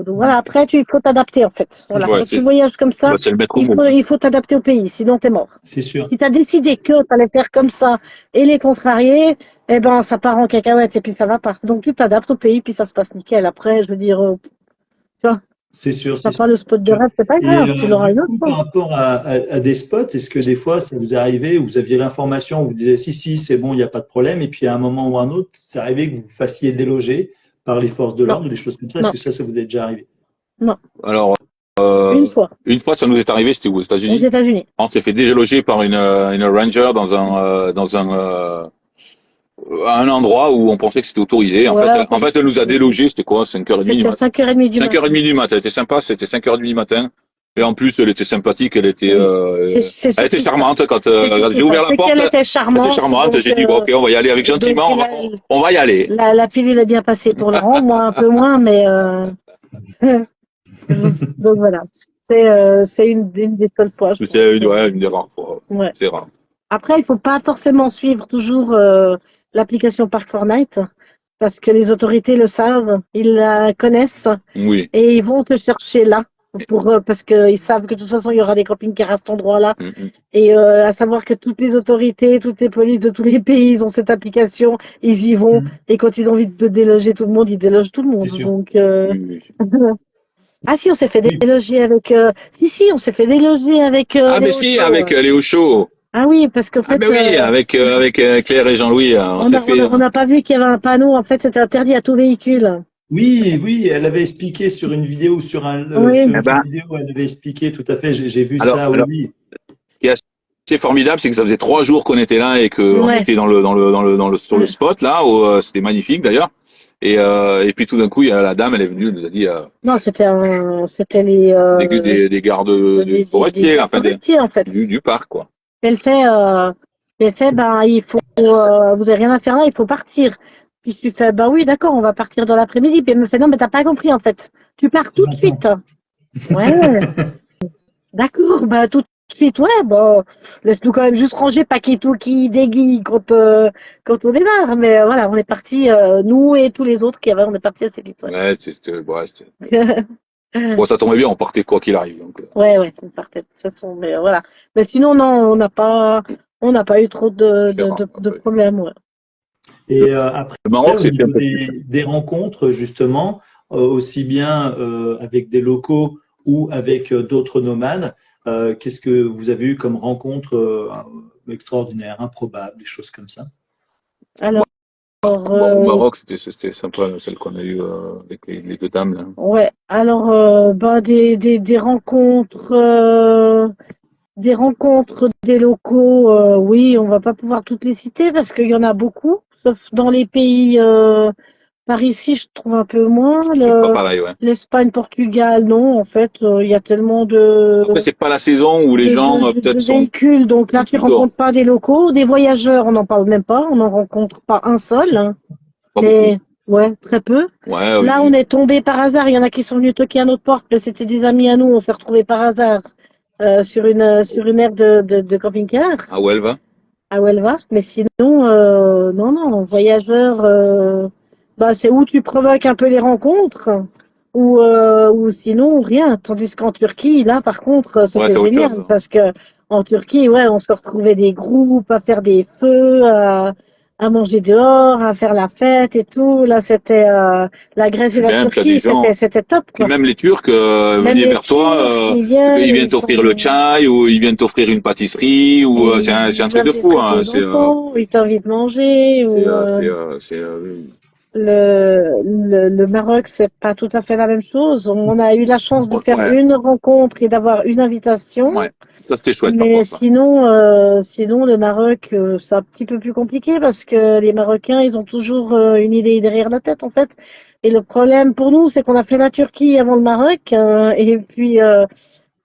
S2: voilà, après, il faut t'adapter en fait.
S1: C'est
S2: Voilà,
S3: Ouais,
S2: quand tu voyages comme ça,
S3: bah, c'est le maître mot.
S2: il faut t'adapter au pays, sinon t'es mort.
S1: c'est sûr.
S2: Si tu as décidé que tu allais faire comme ça et les contrarier, eh ben ça part en cacahuète et puis ça va pas. Donc tu t'adaptes au pays, puis ça se passe nickel. Après, je veux dire, tu vois,
S1: C'est sûr.
S2: t'as
S1: C'est
S2: pas le spot de
S1: sûr.
S2: rêve, c'est pas
S1: Et
S2: grave, tu l'auras
S1: du
S2: une autre
S1: coup,
S2: fois.
S1: par rapport à des spots, est-ce que des fois, ça vous est arrivé, vous aviez l'information, vous disiez si, si, c'est bon, il n'y a pas de problème, et puis à un moment ou à un autre, c'est arrivé que vous vous fassiez déloger par les forces de
S2: Non,
S1: l'ordre, des choses comme ça. Est-ce
S2: non,
S1: que ça vous est déjà arrivé?
S2: non.
S3: Alors,
S2: Une fois,
S3: une fois, ça nous est arrivé, c'était où, aux
S2: aux
S3: États-Unis?
S2: États-Unis.
S3: On s'est fait déloger par une ranger à un endroit où on pensait que c'était autorisé.
S2: Ouais,
S3: En fait, elle nous a délogé, c'était quoi, 5h30 du
S2: c'était à
S3: matin.
S2: 5h30 du matin.
S3: 5h30 du matin, elle était sympa, c'était 5h30 du matin. Et en plus, elle était sympathique,
S2: Oui, c'est
S3: elle était
S2: surtout ça.
S3: charmante
S2: C'est
S3: quand
S2: surtout
S3: j'ai
S2: ça.
S3: ouvert la
S2: C'est
S3: porte,
S2: qu'elle était
S3: elle était
S2: charmante,
S3: charmante, j'ai dit, bon, ok, on va y aller avec
S2: donc
S3: gentiment, on va y aller.
S2: la pilule est bien passée pour Laurent, moi un peu moins, mais donc voilà. C'est une des seules fois, je pense.
S3: C'était une des rares fois.
S2: Ouais.
S3: C'est rare.
S2: Après, il faut pas forcément suivre toujours l'application Park Fortnite parce que les autorités le savent, ils la connaissent
S3: Oui.
S2: et ils vont te chercher là parce qu'ils savent que de toute façon il y aura des camping-cars à cet endroit-là.
S3: Mm, mm.
S2: Et à savoir que toutes les autorités, toutes les polices de tous les pays, ils ont cette application, ils y vont.
S1: Mhm.
S2: Et quand ils ont envie de déloger tout le monde, ils délogent tout le
S1: C'est
S2: monde.
S1: sûr.
S2: Donc,
S3: Oui, oui.
S2: ah si, on s'est fait
S1: Oui.
S2: déloger avec. Si, on s'est fait déloger avec
S3: Ah, mais
S2: Léo
S3: si,
S2: Show.
S3: avec Léo Show.
S2: Ah oui, parce qu'en
S3: Ah,
S2: fait,
S3: ben oui, avec Claire et Jean-Louis, on s'est fait,
S2: on n'a pas vu qu'il y avait un panneau. En fait, c'était interdit à tout véhicule.
S1: Oui, oui, elle avait expliqué sur une vidéo,
S2: Oui,
S1: sur
S3: eh
S1: une
S3: ben,
S1: vidéo, elle avait expliqué, tout à fait, j'ai vu
S3: alors,
S1: ça, oui, oui.
S3: ce qui est assez formidable, c'est que ça faisait 3 jours qu'on était là et qu'on
S2: ouais.
S3: était sur le spot, là, où c'était magnifique, d'ailleurs. Et puis tout d'un coup, il y a la dame, elle est venue, elle nous a dit,
S2: Non, c'était les,
S3: des gardes forestiers,
S2: des
S3: enfin,
S2: forestiers, en fait.
S3: du parc, quoi.
S2: Elle fait, ben, vous avez rien à faire là, il faut partir. Puis je lui fais, bah oui, d'accord, on va partir dans l'après-midi. Puis elle me fait, non, mais t'as pas compris, en fait. Tu pars tout de suite. Ouais, d'accord, bah tout de suite, ouais, bon, laisse-nous quand même juste ranger, pas qu'il y ait tout qui déguille quand on démarre. Mais voilà, on est parti, nous et tous les autres qui avaient, on est parti assez vite, ouais.
S3: Ouais, bon, ça tombait bien, on partait quoi qu'il arrive, donc,
S2: Ouais, on partait de toute façon, mais voilà. Mais sinon, non, on n'a pas eu trop
S3: différent.
S2: de problèmes, ouais.
S1: Et après,
S3: Le Maroc,
S1: au
S3: c'était un
S1: niveau
S3: peu plus.
S1: des rencontres, justement, aussi bien avec des locaux ou avec d'autres nomades, qu'est-ce que vous avez eu comme rencontres extraordinaires, improbables, des choses comme ça?
S2: Alors,
S3: Au Maroc, c'était sympa, celle qu'on a eue avec les deux dames. Là.
S2: ouais. Alors, des rencontres, des locaux. Oui, on va pas pouvoir toutes les citer parce qu'il y en a beaucoup, sauf dans les pays. Par ici, je trouve un peu moins.
S3: C'est pas pareil, ouais.
S2: L'Espagne, Portugal, non. En fait, il y a tellement de
S3: Après, c'est pas la saison où les gens
S2: de
S3: peut-être sont
S2: véhicules. Donc là, tu
S3: plutôt
S2: rencontres pas des locaux, des voyageurs. On n'en parle même pas. On n'en rencontre pas un seul. Hein.
S3: pas
S2: Mais ouais, très peu.
S3: beaucoup. Ouais,
S2: Là, on est tombé par hasard. Il y en a qui sont venus toquer à notre porte, mais c'était des amis à nous. On s'est retrouvés par hasard sur une aire de camping-car
S3: à Huelva.
S2: à Huelva. Mais sinon, non, voyageurs. C'est où tu provoques un peu les rencontres ou sinon rien. Tandis qu'en Turquie, là, par contre,
S3: Ouais,
S2: c'était
S3: c'est autre
S2: génial
S3: chose.
S2: parce que en Turquie, ouais, on se retrouvait des groupes à faire des feux, à manger dehors, à faire la fête et tout. Là, c'était la Grèce et
S3: C'est
S2: la
S3: bien, puis il y a des
S2: Turquie,
S3: gens.
S2: c'était top,
S3: Puis
S2: quoi.
S3: même les Turcs
S2: Même
S3: venaient
S2: les
S3: vers toi,
S2: Turcs qui
S3: ils
S2: viennent,
S3: viennent
S2: ils
S3: t'offrir le
S2: sont
S3: chai ou ils viennent t'offrir une pâtisserie ou c'est un
S2: ils
S3: truc de
S2: invitent
S3: fou. Hein.
S2: tes enfants, ils t'invitent manger ou le Maroc, c'est pas tout à fait la même chose. On a eu la chance de faire
S3: ouais,
S2: une rencontre et d'avoir une invitation,
S3: ouais. Ça c'était chouette par
S2: mais
S3: contre.
S2: sinon le Maroc, c'est un petit peu plus compliqué parce que les Marocains, ils ont toujours une idée derrière la tête en fait. Et le problème pour nous, c'est qu'on a fait la Turquie avant le Maroc et puis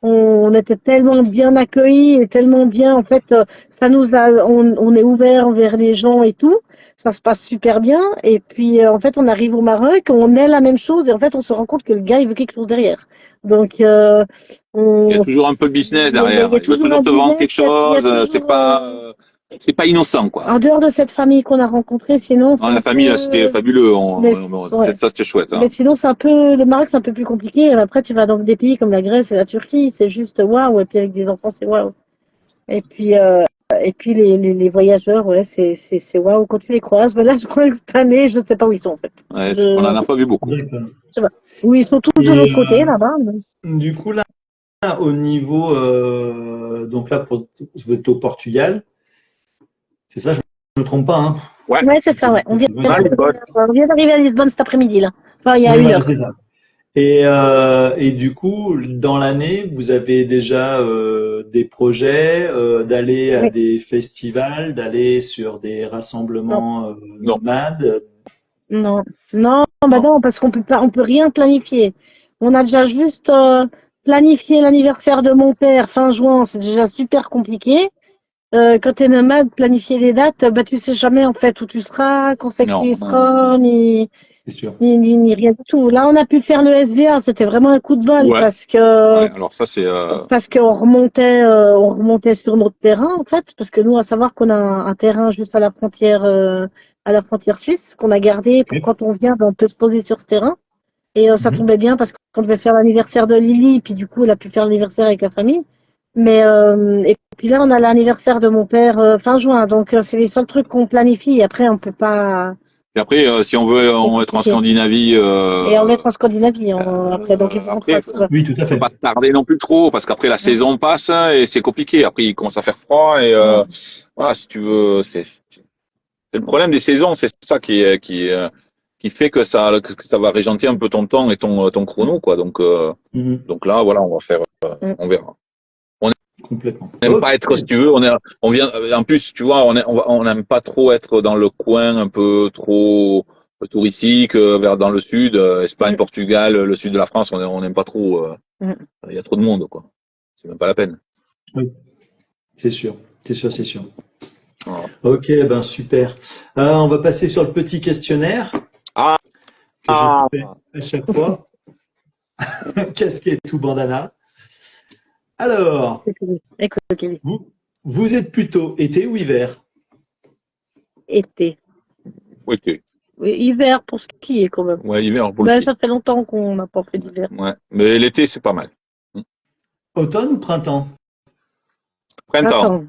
S2: on était tellement bien accueillis et tellement bien, en fait, on est ouvert envers les gens et tout. Ça se passe super bien. Et puis, en fait, on arrive au Maroc, on est la même chose et en fait, on se rend compte que le gars, il veut quelque chose derrière. Donc,
S3: Il y a
S2: on,
S3: toujours un peu de business
S2: il
S3: derrière.
S2: y a
S3: Il veut
S2: toujours
S3: toujours
S2: un
S3: te vendre
S2: business,
S3: quelque
S2: il y a
S3: chose.
S2: toujours,
S3: C'est pas innocent quoi.
S2: en dehors de cette famille qu'on a rencontrée, sinon, c'est
S3: Non, la
S2: un
S3: famille là, c'était
S2: peu,
S3: fabuleux.
S2: mais, ouais.
S3: Ça c'était chouette.
S2: Mais
S3: Hein.
S2: sinon, le Maroc, c'est un peu plus compliqué. Après, tu vas dans des pays comme la Grèce et la Turquie, c'est juste waouh. Et puis avec des enfants, c'est waouh. Et puis les voyageurs, ouais, c'est waouh quand tu les croises. Mais là, je crois que cette année, je ne sais pas où ils sont en fait.
S3: Ouais, on en
S2: Je
S3: a pas vu beaucoup.
S1: D'accord.
S2: sais pas. Où ils sont tous de
S1: Et
S2: l'autre côté là-bas.
S1: du coup, là, au niveau, donc là, vous êtes au Portugal, c'est ça, je ne me trompe pas, hein?
S3: Ouais.
S2: Ouais, c'est ça, ouais.
S3: Ah, les potes.
S2: On vient d'arriver à Lisbonne cet après-midi là. Enfin, il y a
S1: Oui,
S2: une
S1: voilà,
S2: heure.
S1: c'est ça. Et du coup, dans l'année, vous avez déjà des projets d'aller à
S2: Oui.
S1: des festivals, d'aller sur des
S2: Non,
S1: rassemblements
S3: Non,
S1: nomades.
S2: non, non, bah
S3: non.
S2: non, parce qu'on peut pas, on peut rien planifier. On a déjà juste planifié l'anniversaire de mon père fin juin, c'est déjà super compliqué. Quand tu es nomade, planifier les dates, tu sais jamais en fait où tu seras, quand c'est que tu
S3: Non,
S2: y
S3: non.
S2: seras,
S1: C'est sûr.
S2: ni rien du tout. Là, on a pu faire le SVA, c'était vraiment un coup de bol
S3: Ouais. Ouais. Alors ça c'est.
S2: parce qu'on on remontait sur notre terrain en fait, parce que nous, à savoir qu'on a un terrain juste à la frontière suisse, qu'on a gardé pour
S1: Ok.
S2: quand on vient, on peut se poser sur ce terrain. Et ça
S1: Mhm.
S2: tombait bien parce qu'on devait faire l'anniversaire de Lily, puis du coup, elle a pu faire l'anniversaire avec la famille. Et puis là, on a l'anniversaire de mon père fin juin, donc c'est les seuls trucs qu'on planifie. Après, on peut pas.
S3: Et après, si on veut
S2: C'est
S3: être en
S2: compliqué.
S3: Scandinavie,
S2: Et en être en Scandinavie après, donc il faut qu'on
S3: après,
S2: fasse. Ouais.
S1: Oui, tout à
S3: faut
S1: fait.
S3: pas tarder non plus trop parce qu'après la saison passe et c'est compliqué. Après, il commence à faire froid et voilà, si tu veux, c'est le problème des saisons, c'est ça qui fait que ça va régenter un peu ton temps et ton chrono quoi.
S1: Mhm.
S3: Donc là, voilà, on va faire,
S2: Mm.
S3: on verra.
S1: Complètement.
S3: On n'aime
S1: Ok.
S3: pas être, si tu veux, on vient, en plus, tu vois, on n'aime pas trop être dans le coin un peu trop touristique, dans le sud, Espagne,
S2: Mm.
S3: Portugal, le sud de la France, on n'aime pas trop,
S2: Mm.
S3: il y a trop de monde, quoi. C'est même pas la peine.
S1: Oui, c'est sûr. C'est sûr, c'est sûr.
S3: Voilà.
S1: Ok, ben super. On va passer sur le petit questionnaire
S3: Ah,
S1: que je fais à chaque fois. Casquette ou bandana. Alors,
S2: Écoute, Kelly.
S1: vous êtes plutôt été ou hiver?
S2: Été.
S3: ok.
S2: Oui, hiver pour skier quand même.
S3: Ouais, hiver pour le
S2: Ben,
S3: ski.
S2: ça fait longtemps qu'on n'a pas fait d'hiver.
S3: Ouais. Mais l'été, c'est pas mal.
S1: Automne ou printemps?
S3: Printemps.
S2: Attends.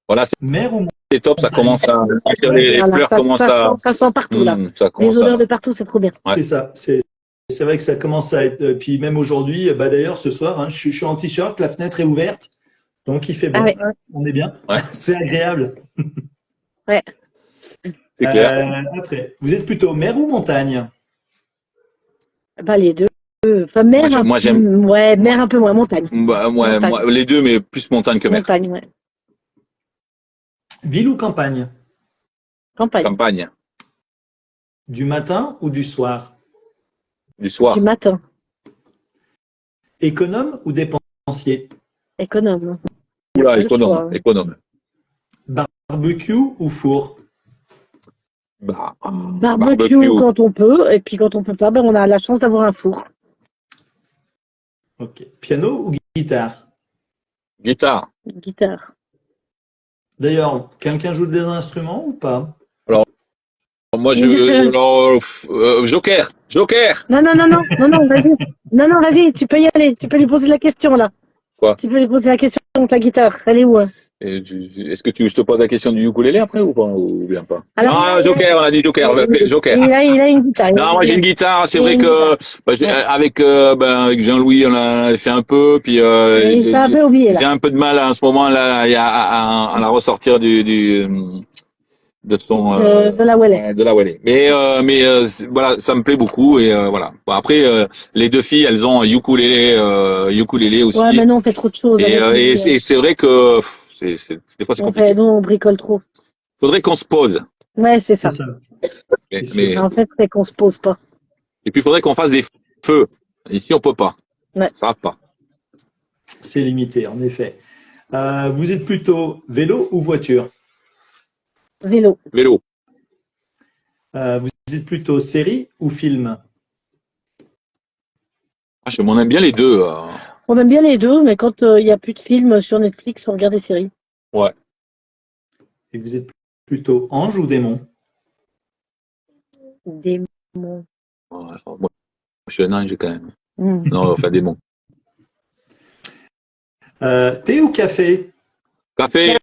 S3: Voilà,
S1: Mer ou
S3: c'est top, ça
S1: montagne?
S3: commence à, les
S2: Voilà,
S3: fleurs commencent à,
S2: ça sent partout là.
S3: ça
S2: Les
S3: commence
S2: odeurs
S3: à,
S2: de partout, c'est trop bien.
S3: ouais.
S1: C'est ça. C'est vrai que ça commence à être. Puis même aujourd'hui, bah d'ailleurs ce soir, hein, je suis en t-shirt, la fenêtre est ouverte, donc il fait
S2: Ah
S1: bon.
S2: ouais,
S1: On est bien.
S3: Ouais.
S1: C'est agréable.
S2: ouais.
S3: C'est clair.
S1: Après, vous êtes plutôt mer ou montagne?
S2: Bah, les deux. Enfin, mer,
S3: Moi, j'aime.
S2: ouais, mer un peu moins, montagne.
S3: Bah, ouais,
S2: Montagne.
S3: moi, les deux, mais plus montagne que mer.
S2: Montagne, ouais.
S1: Ville ou campagne?
S2: Campagne.
S3: Campagne,
S1: Du matin ou du soir?
S3: du soir.
S2: Du matin.
S1: Économe ou dépensier?
S2: Économe.
S3: Oula,
S2: Pas le choix.
S3: économe, économe.
S1: Barbecue ou four?
S3: Bah,
S2: Barbecue quand on peut, et puis quand on peut pas, ben on a la chance d'avoir un four.
S1: Ok. Piano ou guitare?
S3: guitare.
S2: Guitare.
S1: D'ailleurs, quelqu'un joue des instruments ou pas?
S3: Moi, Joker, Joker.
S2: Non, vas-y. Non, vas-y, tu peux y aller. Tu peux lui poser la question, là.
S3: Quoi?
S2: Tu peux lui poser la question de la guitare. Elle est où?
S3: Est-ce que je te pose la question du ukulélé après ou pas, ou bien pas?
S2: Alors,
S3: Non, Joker, on a dit Joker, Joker.
S2: il a une guitare.
S3: Non, moi j'ai une guitare. C'est
S2: Il a
S3: vrai
S2: une
S3: que bah,
S2: Ouais.
S3: avec Jean-Louis, on a fait un peu, puis
S2: Et il s'est un peu oublié,
S3: j'ai
S2: là.
S3: un peu de mal en ce moment là, à la ressortir de son
S2: De la Wellet.
S3: de la Wally. Voilà, ça me plaît beaucoup et voilà. Bon, après les deux filles, elles ont un ukulélé aussi.
S2: Ouais, mais nous, on fait trop de choses avec lui.
S3: Et c'est vrai que des fois c'est compliqué.
S2: Nous, on bricole trop.
S3: Faudrait qu'on se pose.
S2: Ouais, c'est ça.
S1: C'est ça.
S3: Mais
S2: En fait, c'est qu'on se pose pas.
S3: et puis il faudrait qu'on fasse des feux. Ici on peut pas.
S2: Ouais.
S3: Ça va pas.
S1: C'est limité, en effet. Vous êtes plutôt vélo ou voiture?
S2: Vélo.
S3: Vélo.
S1: Vous êtes plutôt série ou film?
S3: Ah, je m'en aime bien les deux.
S2: On aime bien les deux, mais quand il n'y a plus de films sur Netflix, on regarde des séries.
S3: Ouais.
S1: Et vous êtes plutôt ange ou démon?
S2: Démon.
S3: Moi, je suis un ange quand même.
S2: Mmh.
S3: Non, enfin démon.
S1: Thé ou café?
S3: Café.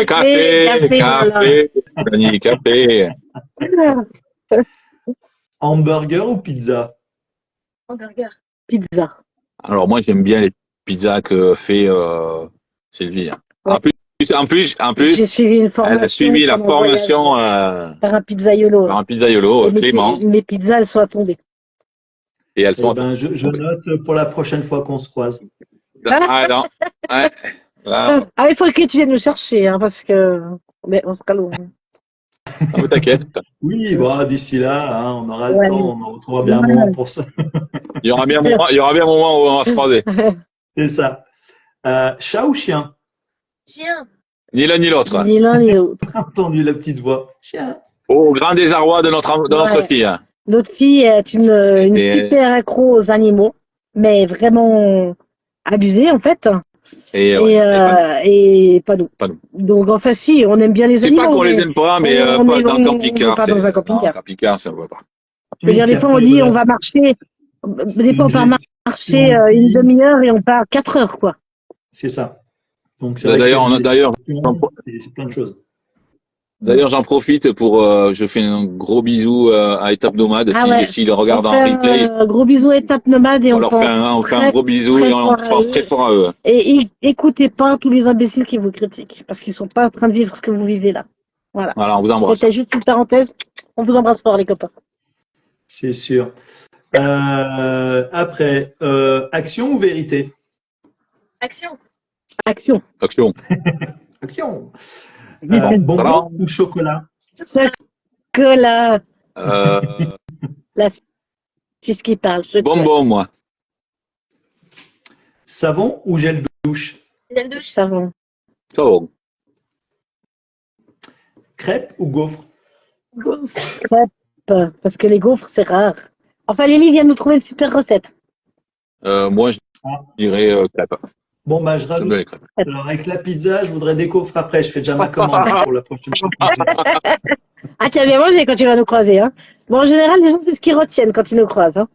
S2: Café,
S3: Dani, café.
S1: Hamburger ou pizza?
S2: Hamburger. Pizza.
S3: Alors moi j'aime bien les pizzas que fait Sylvie.
S2: Ouais.
S3: En plus,
S2: J'ai suivi une formation.
S3: elle a suivi la
S2: pendant le
S3: formation
S2: voyage par un pizzaiolo.
S3: par un pizzaiolo,
S2: Et
S3: Clément,
S2: mes pizzas, elles sont à tomber.
S3: et elles
S1: Eh
S3: sont.
S1: ben, je note pour la prochaine fois qu'on se croise.
S3: Ah non, ouais. Là,
S2: Ah, il faut que tu viennes me chercher, hein, parce que mais on sera loin.
S3: non, mais t'inquiète,
S1: Oui, bon, d'ici là, hein, on aura
S2: Ouais.
S1: le temps, on retrouvera bien un moment pour ça.
S3: il y aura bien un moment où on va se croiser.
S1: C'est ça. Chat ou chien?
S4: Chien.
S3: Ni l'un ni l'autre.
S2: Ni l'un ni l'autre.
S1: Entendu la petite voix. Chien.
S3: Au grand désarroi de notre
S2: Ouais.
S3: fille.
S2: Notre fille est une
S3: Et-
S2: super accro aux animaux, mais vraiment abusée en fait.
S3: Et,
S2: Et pas nous.
S3: Pas nous.
S2: Donc enfin si, on aime bien les
S3: c'est
S2: animaux.
S3: pas qu'on les
S2: mais
S3: aime pas, mais
S2: on
S3: pas
S2: est-
S3: dans le
S2: on
S3: camping-car.
S2: va pas dans un camping-car.
S3: Non, camping-car, ça ne va pas.
S2: Je veux dire, des fois on dit on va marcher. Des fois on part marcher une demi-heure et on part 4 heures quoi.
S1: C'est ça. Donc c'est vrai que c'est plein de choses.
S3: D'ailleurs, j'en profite pour, je fais un gros bisou à Étape Nomade,
S2: Ah ouais.
S3: s'ils le regardent
S2: On
S3: en
S2: fait
S3: replay.
S2: un gros bisou à Étape Nomade et
S3: On
S2: on
S3: leur fait un gros bisou
S2: très
S3: et on
S2: fort à
S3: pense
S2: eux.
S3: très fort à eux.
S2: Et écoutez pas tous les imbéciles qui vous critiquent, parce qu'ils sont pas en train de vivre ce que vous vivez là. Voilà.
S3: Voilà, on vous embrasse.
S2: C'était juste une parenthèse. On vous embrasse fort, les copains.
S1: C'est sûr. Après, action ou vérité?
S4: Action.
S2: Action.
S3: Action.
S1: Action.
S3: Bon,
S1: Bonbon
S3: voilà.
S1: ou chocolat?
S2: Chocolat.
S3: Euh,
S2: Puisqu'il parle. Chocolat.
S3: bonbon, moi.
S1: Savon ou gel douche?
S4: Gel douche.
S2: Savon.
S3: Savon.
S1: Crêpe ou gaufre?
S2: Crêpes. Parce que les gaufres, c'est rare. Enfin, Lily vient de nous trouver une super recette.
S3: Moi, je dirais crêpe.
S1: Bon, bah, je
S3: J'aime
S1: rajoute.
S3: bien les crêpes.
S1: Alors, avec la pizza, je voudrais des gaufres après. Je fais déjà ma commande pour la prochaine fois.
S2: Ah, tu as bien mangé quand tu vas nous croiser. Hein. Bon, en général, les gens, c'est ce qu'ils retiennent quand ils nous croisent.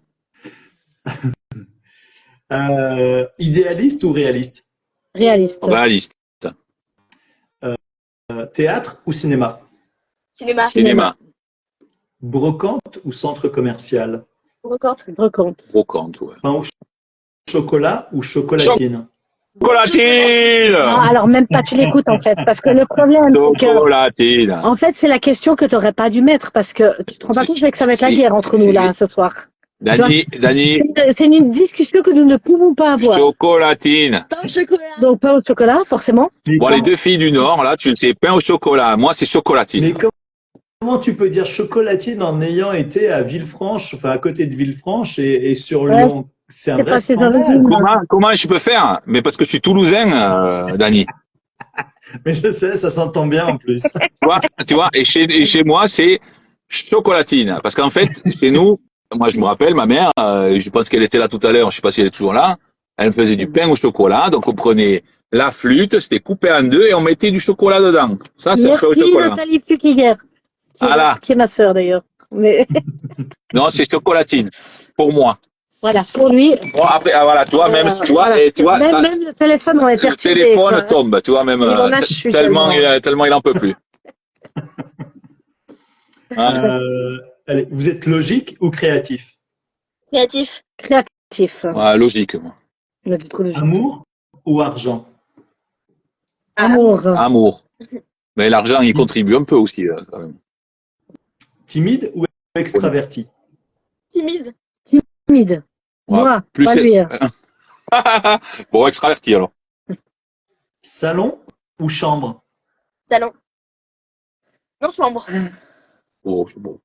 S2: Hein.
S1: Idéaliste ou réaliste?
S2: Réaliste.
S3: Réaliste.
S1: Théâtre ou cinéma?
S4: Cinéma.
S3: Cinéma.
S1: Brocante ou centre commercial?
S4: Brocante.
S2: Brocante.
S3: Brocante, ouais.
S1: Pain au chocolat ou chocolatine?
S3: Chocolatine.
S2: Non, alors même pas, tu l'écoutes en fait, parce que le problème, c'est que,
S3: Chocolatine.
S2: en fait, c'est la question que tu n'aurais pas dû mettre, parce que tu te rends pas compte que ça va être la guerre entre nous là ce soir.
S3: Dani,
S2: C'est une discussion que nous ne pouvons pas avoir.
S3: chocolatine.
S4: Pain au chocolat.
S2: Donc pain au chocolat, forcément.
S1: Mais
S3: Bon, les deux filles du Nord, là, tu le sais, pain au chocolat. Moi, c'est chocolatine.
S1: mais comment tu peux dire chocolatine en ayant été à Villefranche, enfin à côté de Villefranche et sur
S2: Ouais,
S1: Lyon? C'est un
S2: c'est
S1: vrai
S2: pas ces
S1: scandale.
S2: origines.
S3: Comment je peux faire? Mais parce que je suis toulousain, Dani.
S1: Mais je sais, ça s'entend bien en plus.
S3: Tu vois, et chez moi, c'est chocolatine. Parce qu'en fait, chez nous, moi, je me rappelle, ma mère, je pense qu'elle était là tout à l'heure, je sais pas si elle est toujours là, elle me faisait du pain au chocolat, donc on prenait la flûte, c'était coupé en deux et on mettait du chocolat dedans. Ça, c'est le pain au
S2: Merci
S3: chocolat.
S2: Nathalie Flukiger,
S3: Voilà.
S2: qui est ma sœur d'ailleurs. Mais
S3: Non, c'est chocolatine. Pour moi.
S2: voilà, pour lui,
S3: Bon, après, voilà, tu vois, même, tu vois,
S2: voilà.
S3: et tu vois,
S2: même,
S3: ça,
S2: même le téléphone, on est
S3: le
S2: perturbé.
S3: téléphone
S2: Quoi.
S3: tombe, tu vois, même,
S2: Il en a chu
S3: tellement,
S2: tellement.
S3: tellement il en peut plus. Hein.
S1: Allez, vous êtes logique ou créatif?
S4: Créatif.
S2: Créatif.
S3: Ouais, logique, moi.
S2: Il a dit trop logique.
S1: Amour ou argent?
S2: Amour.
S3: Amour. Mais l'argent, il contribue un peu aussi, quand même.
S1: Timide ou extraverti?
S4: Timide.
S2: Timide.
S3: Ouais,
S2: Moi,
S3: plus
S2: pas
S3: c'est-
S2: lui. Hein.
S3: Bon, extraverti, alors.
S1: Salon ou chambre?
S4: Salon. Non, chambre.
S3: Oh, c'est bon.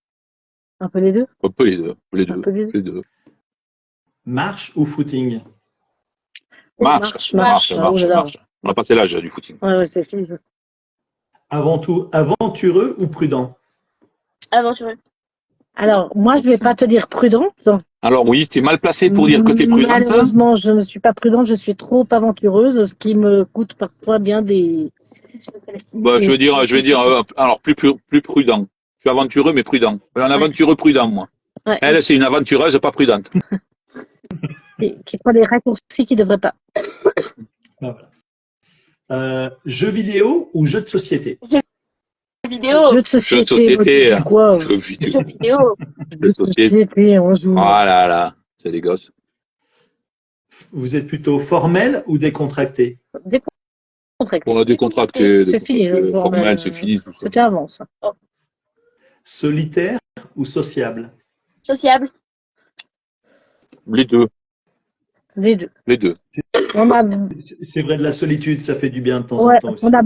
S2: Un peu les deux.
S3: Un peu les deux. Les
S2: Un
S3: deux.
S2: peu les deux.
S3: Les deux.
S1: Marche ou footing?
S3: Marche.
S2: Marche. Ah, oh là là.
S3: Marche. On a passé l'âge du footing.
S2: Ouais, c'est fini. Ça.
S1: Avant tout, aventureux ou prudent?
S4: Aventureux.
S2: Alors, moi, je vais pas te dire prudente.
S3: Alors oui, tu es mal placé pour dire que tu es prudente.
S2: Malheureusement, je ne suis pas prudente, je suis trop aventureuse, ce qui me coûte parfois bien des.
S3: Bah, je vais dire, alors plus prudent. Je suis aventureux mais prudent. Un aventureux prudent, moi.
S2: Ouais,
S3: Elle, c'est une aventureuse pas prudente.
S2: qui prend des raccourcis qui ne devraient pas.
S1: Voilà. Jeux vidéo ou jeux de société?
S4: Vidéo.
S2: Jeux de société.
S3: Jeux de société,
S2: moi, tu dis quoi
S3: Jeux vidéo.
S4: Jeux vidéo.
S3: Jeux de société.
S2: Société, on joue.
S3: Ah là là, c'est des gosses.
S1: Vous êtes plutôt formel ou décontracté?
S2: Décontracté.
S3: Bon, décontracté,
S2: C'est fini.
S3: formel, c'est fini. Tout ça.
S2: C'était avant ça.
S1: Solitaire ou sociable?
S4: Sociable.
S3: Les deux.
S2: Les deux.
S3: Les deux.
S2: On a
S1: C'est vrai, de la solitude, ça fait du bien de temps
S2: Ouais,
S1: en temps aussi.
S2: on a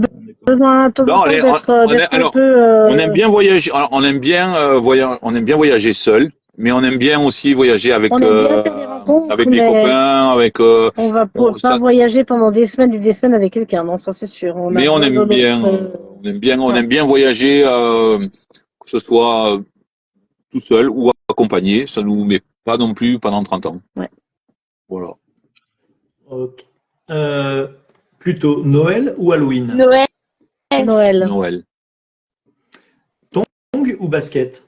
S2: besoin
S3: Non, allez,
S2: d'être un
S3: alors,
S2: peu.
S3: On aime bien voyager. Alors, on aime bien voyager seul, mais on aime bien aussi voyager avec
S2: On aime bien faire des rencontres,
S3: avec les
S2: mais
S3: copains, avec.
S2: on va
S3: bon,
S2: pas
S3: ça-
S2: voyager pendant des semaines et des semaines avec quelqu'un, non, ça c'est sûr.
S3: mais on aime bien, on aime bien voyager, que ce soit tout seul ou accompagné. Ça nous met pas non plus pendant 30 ans.
S2: Ouais.
S3: Voilà.
S1: Ok. Plutôt Noël ou Halloween?
S4: Noël.
S2: Noël.
S3: Noël.
S1: Tongs ou basket?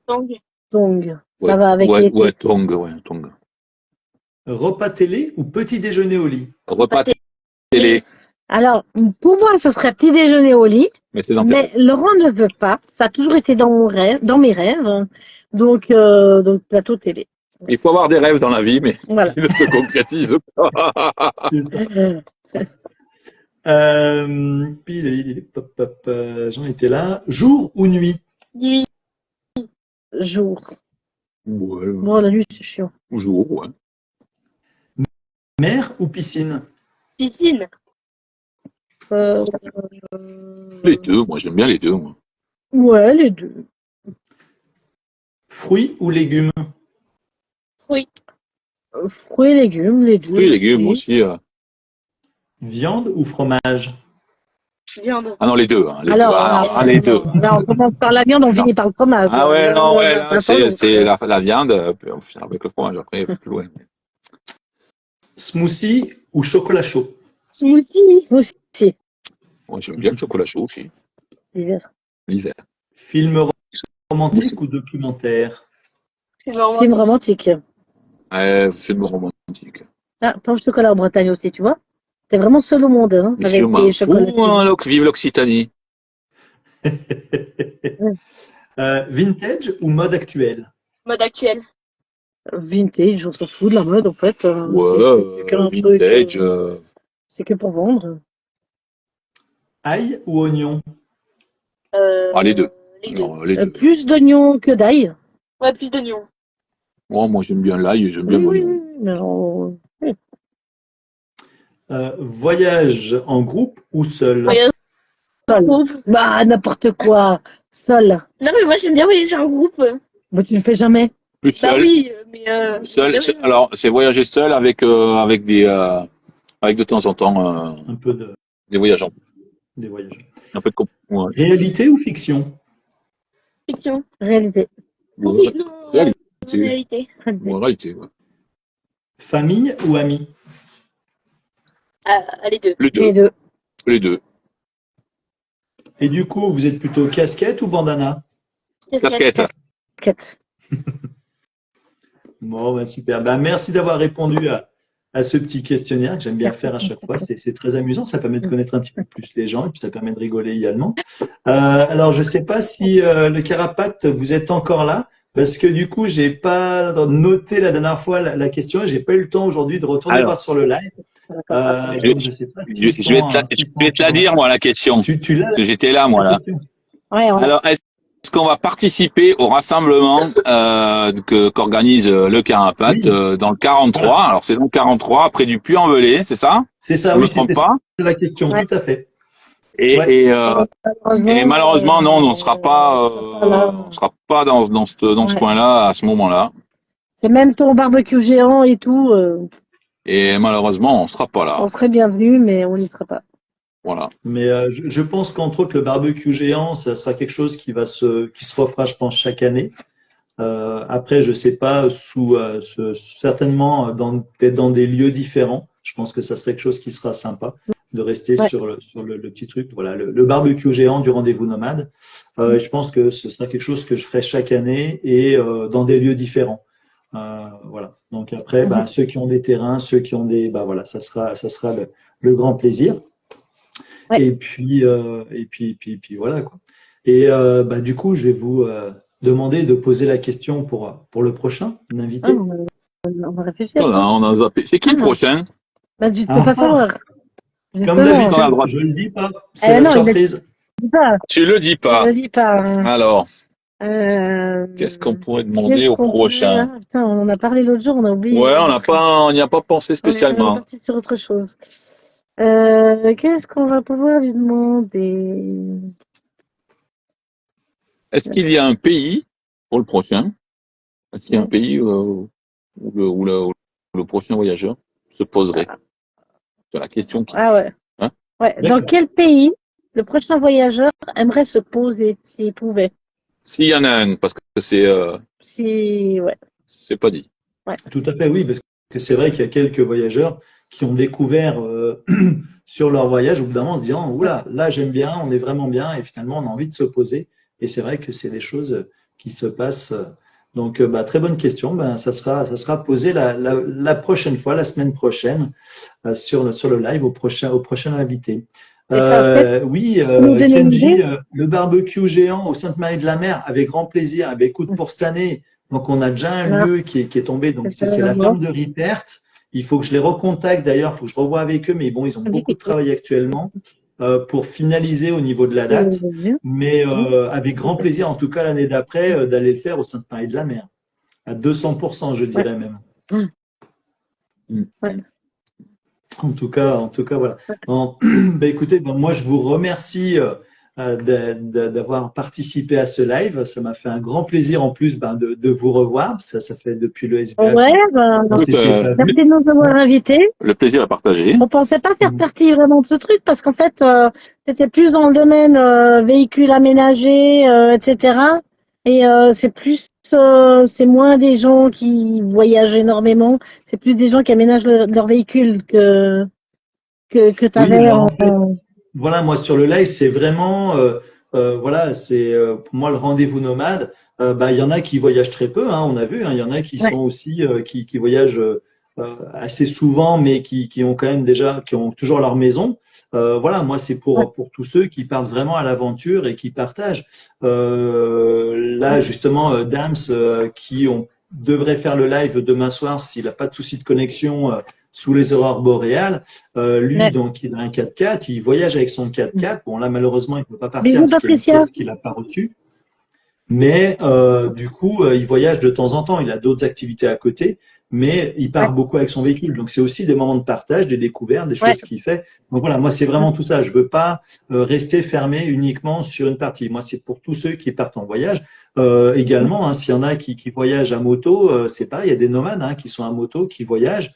S4: Donc,
S2: Donc,
S3: Ouais,
S2: ça va avec
S3: ouais,
S2: l'été.
S3: ouais, tong.
S1: Repas télé ou petit déjeuner au lit?
S3: Repas télé.
S2: Alors, pour moi, ce serait petit déjeuner au lit,
S3: Mais c'est dans
S2: mais Laurent ne veut pas. Ça a toujours été dans mes rêves. Donc plateau télé.
S3: Il faut avoir des rêves dans la vie, mais
S2: Voilà.
S3: ils ne se concrétisent pas.
S1: J'en étais là. Jour ou nuit?
S4: nuit.
S2: Jour.
S3: Ouais,
S2: Bon, la nuit, c'est chiant.
S3: jour, ouais.
S1: Mer ou piscine?
S4: Piscine.
S3: Les deux, moi j'aime bien les deux. Moi.
S2: Ouais, les deux.
S1: Fruits ou légumes?
S2: Fruits et légumes, les deux.
S3: Fruits et légumes aussi.
S1: Viande ou fromage?
S4: Viande.
S3: Ah non, les deux. Hein, les
S2: Alors,
S3: deux. Les deux.
S2: Là, on commence par la viande, on finit par le fromage.
S3: Ah ouais, non, ouais, là,
S2: Vincent, donc,
S3: c'est la viande, puis on finit avec le fromage après, plus loin.
S1: Smoothie ou chocolat chaud?
S4: Smoothie.
S2: Aussi,
S3: Moi j'aime bien le chocolat chaud aussi,
S2: l'hiver.
S3: l'hiver.
S1: Film romantique ou documentaire?
S2: Film romantique.
S3: Film romantique.
S2: Ah, pain au chocolat en Bretagne aussi, tu vois. T'es vraiment seul au monde, hein,
S3: Mais
S2: avec
S3: je m'en
S2: tes
S3: fous,
S2: chocolatines.
S3: hein, vive l'Occitanie.
S1: Vintage ou mode actuel?
S4: Mode actuel.
S2: Vintage, on s'en fout de la mode, en fait.
S3: Ouais,
S2: C'est qu'un
S3: vintage.
S2: truc, c'est que pour vendre.
S1: Ail ou oignon?
S3: Ah, les deux.
S4: Les deux.
S3: Alors, les deux.
S2: Plus d'oignons que d'ail.
S4: Ouais, plus d'oignons.
S3: Oh, moi, j'aime bien l'ail et j'aime bien
S2: Oui, oui,
S3: l'oignon.
S2: oui, mais oui.
S1: Voyage en groupe ou seul?
S4: Voyage en
S2: Seul.
S4: groupe.
S2: Bah, n'importe quoi. Seul.
S4: Non, mais moi, j'aime bien voyager en groupe.
S2: Bah, tu le fais jamais.
S3: Plus
S4: Bah
S3: seul.
S4: oui, mais
S3: Seul.
S4: bien sûr.
S3: Alors, c'est voyager seul avec avec de temps en temps
S1: Un peu de,
S3: des voyages
S1: des voyages.
S3: un peu de ouais.
S1: Réalité ou fiction?
S4: Fiction.
S2: Réalité.
S4: Oui, non,
S3: Réalité.
S4: réalité.
S3: Ouais, réalité, ouais.
S1: Famille ou amis?
S4: Ah, les deux.
S3: Les
S2: Les
S3: deux.
S2: deux.
S3: Les deux.
S1: Et du coup, vous êtes plutôt casquette ou bandana?
S3: Casquette.
S2: Quatre.
S1: Bon, bah, super. Bah, merci d'avoir répondu à ce petit questionnaire que j'aime bien faire à chaque fois. C'est très amusant. Ça permet de connaître un petit peu plus les gens et puis ça permet de rigoler également. Alors, je ne sais pas si le Carapate, vous êtes encore là parce que du coup, j'ai pas noté la dernière fois la question et j'ai pas eu le temps aujourd'hui de retourner
S3: Alors.
S1: voir sur le live. Donc, je sais pas
S3: Je
S1: s'ils sont,
S3: vais te la dire, moi, la question.
S1: Tu l'as,
S3: Parce que j'étais là, moi,
S1: la
S3: là.
S1: question?
S2: Ouais,
S3: Alors, est-ce qu'on va participer au rassemblement qu'organise le Carapat
S1: Oui.
S3: dans le 43? Alors, c'est dans le 43, après du Puy-en-Velay, c'est ça?
S1: C'est ça,
S3: Je me
S1: oui,
S3: trompe
S1: c'était
S3: pas?
S1: la question,
S2: Ouais.
S1: tout à fait.
S3: Et,
S1: Ouais.
S3: et malheureusement, non, on ne sera pas,
S2: là.
S3: on sera pas dans ce
S2: Ouais.
S3: coin-là à ce moment-là.
S2: C'est même ton barbecue géant et tout.
S3: Et malheureusement, on sera pas là.
S2: On serait bienvenus, mais on n'y sera pas.
S3: Voilà.
S1: Mais je pense qu'entre autres, le barbecue géant, ça sera quelque chose qui se refera, je pense, chaque année. Après, je sais pas, certainement peut-être dans des lieux différents. Je pense que ça serait quelque chose qui sera sympa de rester
S2: Ouais.
S1: sur le petit truc. Voilà, le barbecue géant du rendez-vous nomade. Je pense que ce sera quelque chose que je ferai chaque année et dans des lieux différents. Voilà. Donc après, bah, ceux qui ont des terrains, ceux qui ont bah voilà, ça sera le grand plaisir.
S2: Ouais.
S1: Et puis, puis voilà quoi. Et bah, du coup, je vais vous demander de poser la question pour le prochain invité.
S2: On va réfléchir.
S3: Voilà, on a zappé. C'est qui le prochain?
S2: Bah, tu ne peux pas savoir.
S1: Comme
S2: Justement.
S3: Est-ce qu'on a le
S1: d'habitude,
S3: droit?
S1: je ne le dis pas. C'est la
S2: Non,
S1: surprise.
S2: il ne dit pas.
S3: Tu le dis
S2: Il
S3: pas.
S2: ne dit pas.
S3: Alors, qu'est-ce qu'on pourrait demander au prochain?
S2: Putain, on en a parlé l'autre jour, on a oublié.
S3: Ouais, on n'y a pas pensé
S2: On est
S3: spécialement.
S2: parti sur autre chose. Qu'est-ce qu'on va pouvoir lui demander?
S3: Est-ce qu'il y a un pays pour le prochain? Est-ce qu'il y a un pays où le prochain voyageur se poserait? C'est la question qui.
S2: Ah ouais.
S3: Hein?
S2: Ouais.
S1: D'accord.
S2: Dans quel pays le prochain voyageur aimerait se poser s'il pouvait?
S3: S'il y en a un, parce que
S2: Ouais.
S3: c'est pas dit.
S1: Tout à fait, oui, parce que c'est vrai qu'il y a quelques voyageurs qui ont découvert sur leur voyage au bout d'un moment en se disant, oula, là j'aime bien, on est vraiment bien, et finalement on a envie de se poser. Et c'est vrai que c'est des choses qui se passent. Donc, bah, très bonne question. Ben, ça sera posé la prochaine fois, la semaine prochaine, sur le live au prochain invité. Oui,
S2: nous donner une
S1: Kenji,
S2: idée
S1: le barbecue géant au Sainte-Marie-de-la-Mer, avec grand plaisir. Avec écoute, pour cette année, donc on a déjà un lieu qui est tombé. Donc c'est la ferme de Ripert. Il faut que je les recontacte d'ailleurs, il faut que je revoie avec eux, mais bon, ils ont beaucoup de travail actuellement pour finaliser au niveau de la date. Mais avec grand plaisir, en tout cas l'année d'après, d'aller le faire au Sainte-Marie-de-la-Mer. À 200%, je dirais même.
S2: Ouais.
S1: En tout cas, voilà. Bon, bah, écoutez, moi je vous remercie d'avoir participé à ce live. Ça m'a fait un grand plaisir en plus de vous revoir. Ça fait depuis le SBA.
S2: Ouais,
S3: Écoute,
S2: merci de nous avoir invités.
S3: le plaisir est partagé.
S2: On pensait pas faire partie vraiment de ce truc parce qu'en fait, c'était plus dans le domaine véhicule aménagé, etc. Et c'est moins des gens qui voyagent énormément. C'est plus des gens qui aménagent leur véhicule que t'avais
S1: en fait, voilà, moi sur le live, c'est vraiment, voilà, c'est pour moi le rendez-vous nomade. Bah, il y en a qui voyagent très peu, hein, on a vu. Hein, il y en a qui sont aussi qui voyagent assez souvent, mais qui ont quand même qui ont toujours leur maison. Voilà, moi c'est pour tous ceux qui partent vraiment à l'aventure et qui partagent. Là justement, Dams devrait faire le live demain soir s'il n'a pas de souci de connexion. sous les aurores boréales. Lui,
S2: Ouais.
S1: donc, il a un 4x4, il voyage avec son 4x4. Bon, là, malheureusement, il ne peut pas partir
S2: Bisous,
S1: parce qu'il y a une
S2: Patricia.
S1: clause qu'il n'a pas reçue. Mais du coup, il voyage de temps en temps. Il a d'autres activités à côté, mais il part
S2: Ouais.
S1: beaucoup avec son véhicule. Donc, c'est aussi des moments de partage, des découvertes, des
S2: Ouais.
S1: choses qu'il fait. Donc voilà, moi, c'est vraiment tout ça. Je veux pas rester fermé uniquement sur une partie. Moi, c'est pour tous ceux qui partent en voyage. Également, hein, s'il y en a qui voyagent à moto, c'est pareil. Il y a des nomades qui sont à moto, qui voyagent.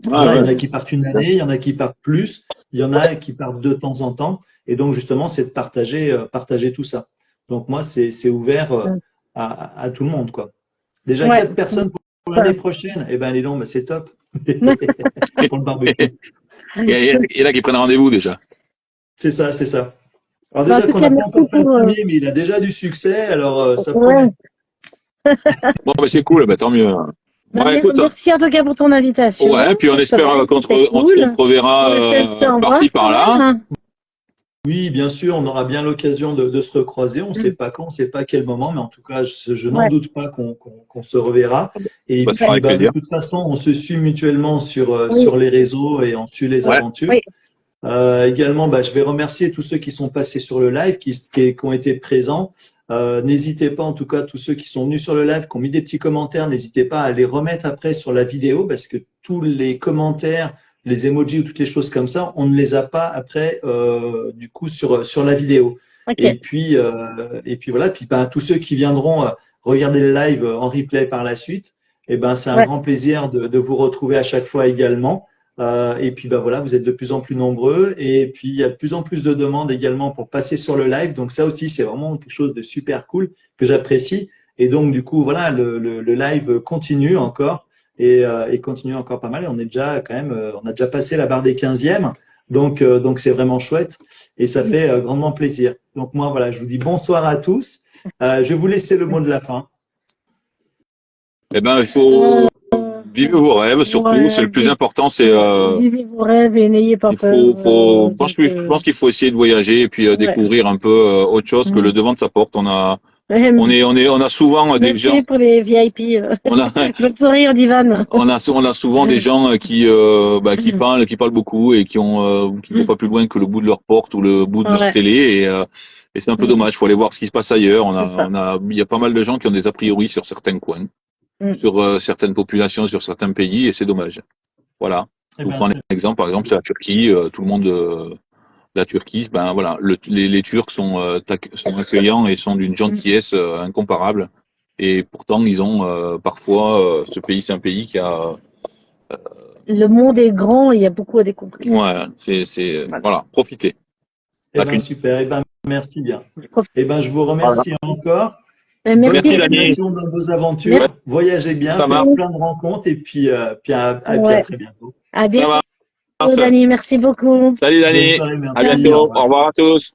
S1: Voilà, il y en a qui partent une année, il y en a qui partent plus, il y en a qui partent de temps en temps. Et donc, justement, c'est de partager tout ça. Donc, moi, c'est ouvert à tout le monde, quoi. Déjà,
S2: Ouais.
S1: 4 personnes pour l'année prochaine. Eh ben, les longs, c'est top. Pour le barbecue.
S3: Il y en a qui prennent rendez-vous déjà.
S1: C'est ça, c'est ça. Alors,
S2: Bah, en
S1: déjà
S2: tout
S1: qu'on
S2: cas,
S1: n'a pas
S2: merci
S1: encore fait le
S2: pour.
S1: premier, mais il a déjà du succès, alors ça
S2: Ouais.
S1: promet.
S3: Bon, ben c'est cool, ben tant mieux.
S2: Bah,
S3: Ouais, écoute.
S2: merci en tout cas pour ton invitation.
S3: Ouais, puis on espère qu'on se
S2: C'était cool.
S3: reverra
S2: Au
S3: par-ci,
S2: revoir,
S3: par-là.
S1: Oui, bien sûr, on aura bien l'occasion de se recroiser. On ne sait pas quand, on ne sait pas à quel moment, mais en tout cas, je n'en
S2: Ouais.
S1: doute pas qu'on se reverra. Et
S3: Bah, ça fera
S1: puis,
S3: avec
S1: de
S3: plaisir.
S1: toute façon, on se suit mutuellement sur,
S2: Oui.
S1: sur les réseaux et on suit les
S3: Ouais.
S1: aventures.
S2: Oui.
S1: Également, je vais remercier tous ceux qui sont passés sur le live, qui ont été présents. N'hésitez pas, en tout cas, tous ceux qui sont venus sur le live, qui ont mis des petits commentaires, n'hésitez pas à les remettre après sur la vidéo parce que tous les commentaires, les emojis ou toutes les choses comme ça, on ne les a pas après du coup sur la vidéo.
S2: Ok.
S1: Et puis voilà. Puis tous ceux qui viendront regarder le live en replay par la suite, c'est un
S2: Ouais.
S1: grand plaisir de vous retrouver à chaque fois également. Et puis voilà, vous êtes de plus en plus nombreux et puis il y a de plus en plus de demandes également pour passer sur le live. Donc ça aussi, c'est vraiment quelque chose de super cool que j'apprécie. Et donc du coup, voilà, le live continue encore et continue encore pas mal. Et on est déjà quand même, on a déjà passé la barre des 15e. Donc c'est vraiment chouette et ça fait grandement plaisir. Donc moi, voilà, je vous dis bonsoir à tous. Je vais vous laisser le mot de la fin.
S3: Eh ben, il faut vivre vos rêves, surtout.
S2: Ouais,
S3: C'est le plus important, c'est,
S2: vivez vos rêves et n'ayez pas
S3: il
S2: peur.
S3: je pense qu'il faut essayer de voyager et puis découvrir un peu autre chose que le devant de sa porte. On a souvent des gens.
S2: Merci pour les VIP. Bonne soirée, Divan.
S3: On a souvent des gens qui parlent beaucoup et qui vont pas plus loin que le bout de leur porte ou le bout de leur télé et c'est un peu dommage. Faut aller voir ce qui se passe ailleurs. Il y a pas mal de gens qui ont des a priori sur certains coins, sur certaines populations, sur certains pays et c'est dommage. Voilà. Je vous prends un exemple. Par exemple, c'est la Turquie. Tout le monde, la Turquie, voilà, les Turcs sont accueillants et sont d'une gentillesse incomparable. Et pourtant, ils ont parfois, ce pays, c'est un pays qui a.
S2: Le monde est grand, il y a beaucoup à découvrir.
S3: Ouais, voilà, profitez.
S1: Super. Merci bien. Je vous remercie encore.
S2: Merci.
S1: Bonne continuation dans vos aventures.
S3: Ouais.
S1: Voyagez bien, faites plein de rencontres et puis à très bientôt.
S2: À bientôt,
S3: Ça va.
S2: Dani. Merci beaucoup.
S3: Salut Dani.
S1: Bonne soirée, merci.
S3: À bientôt. Au revoir à tous.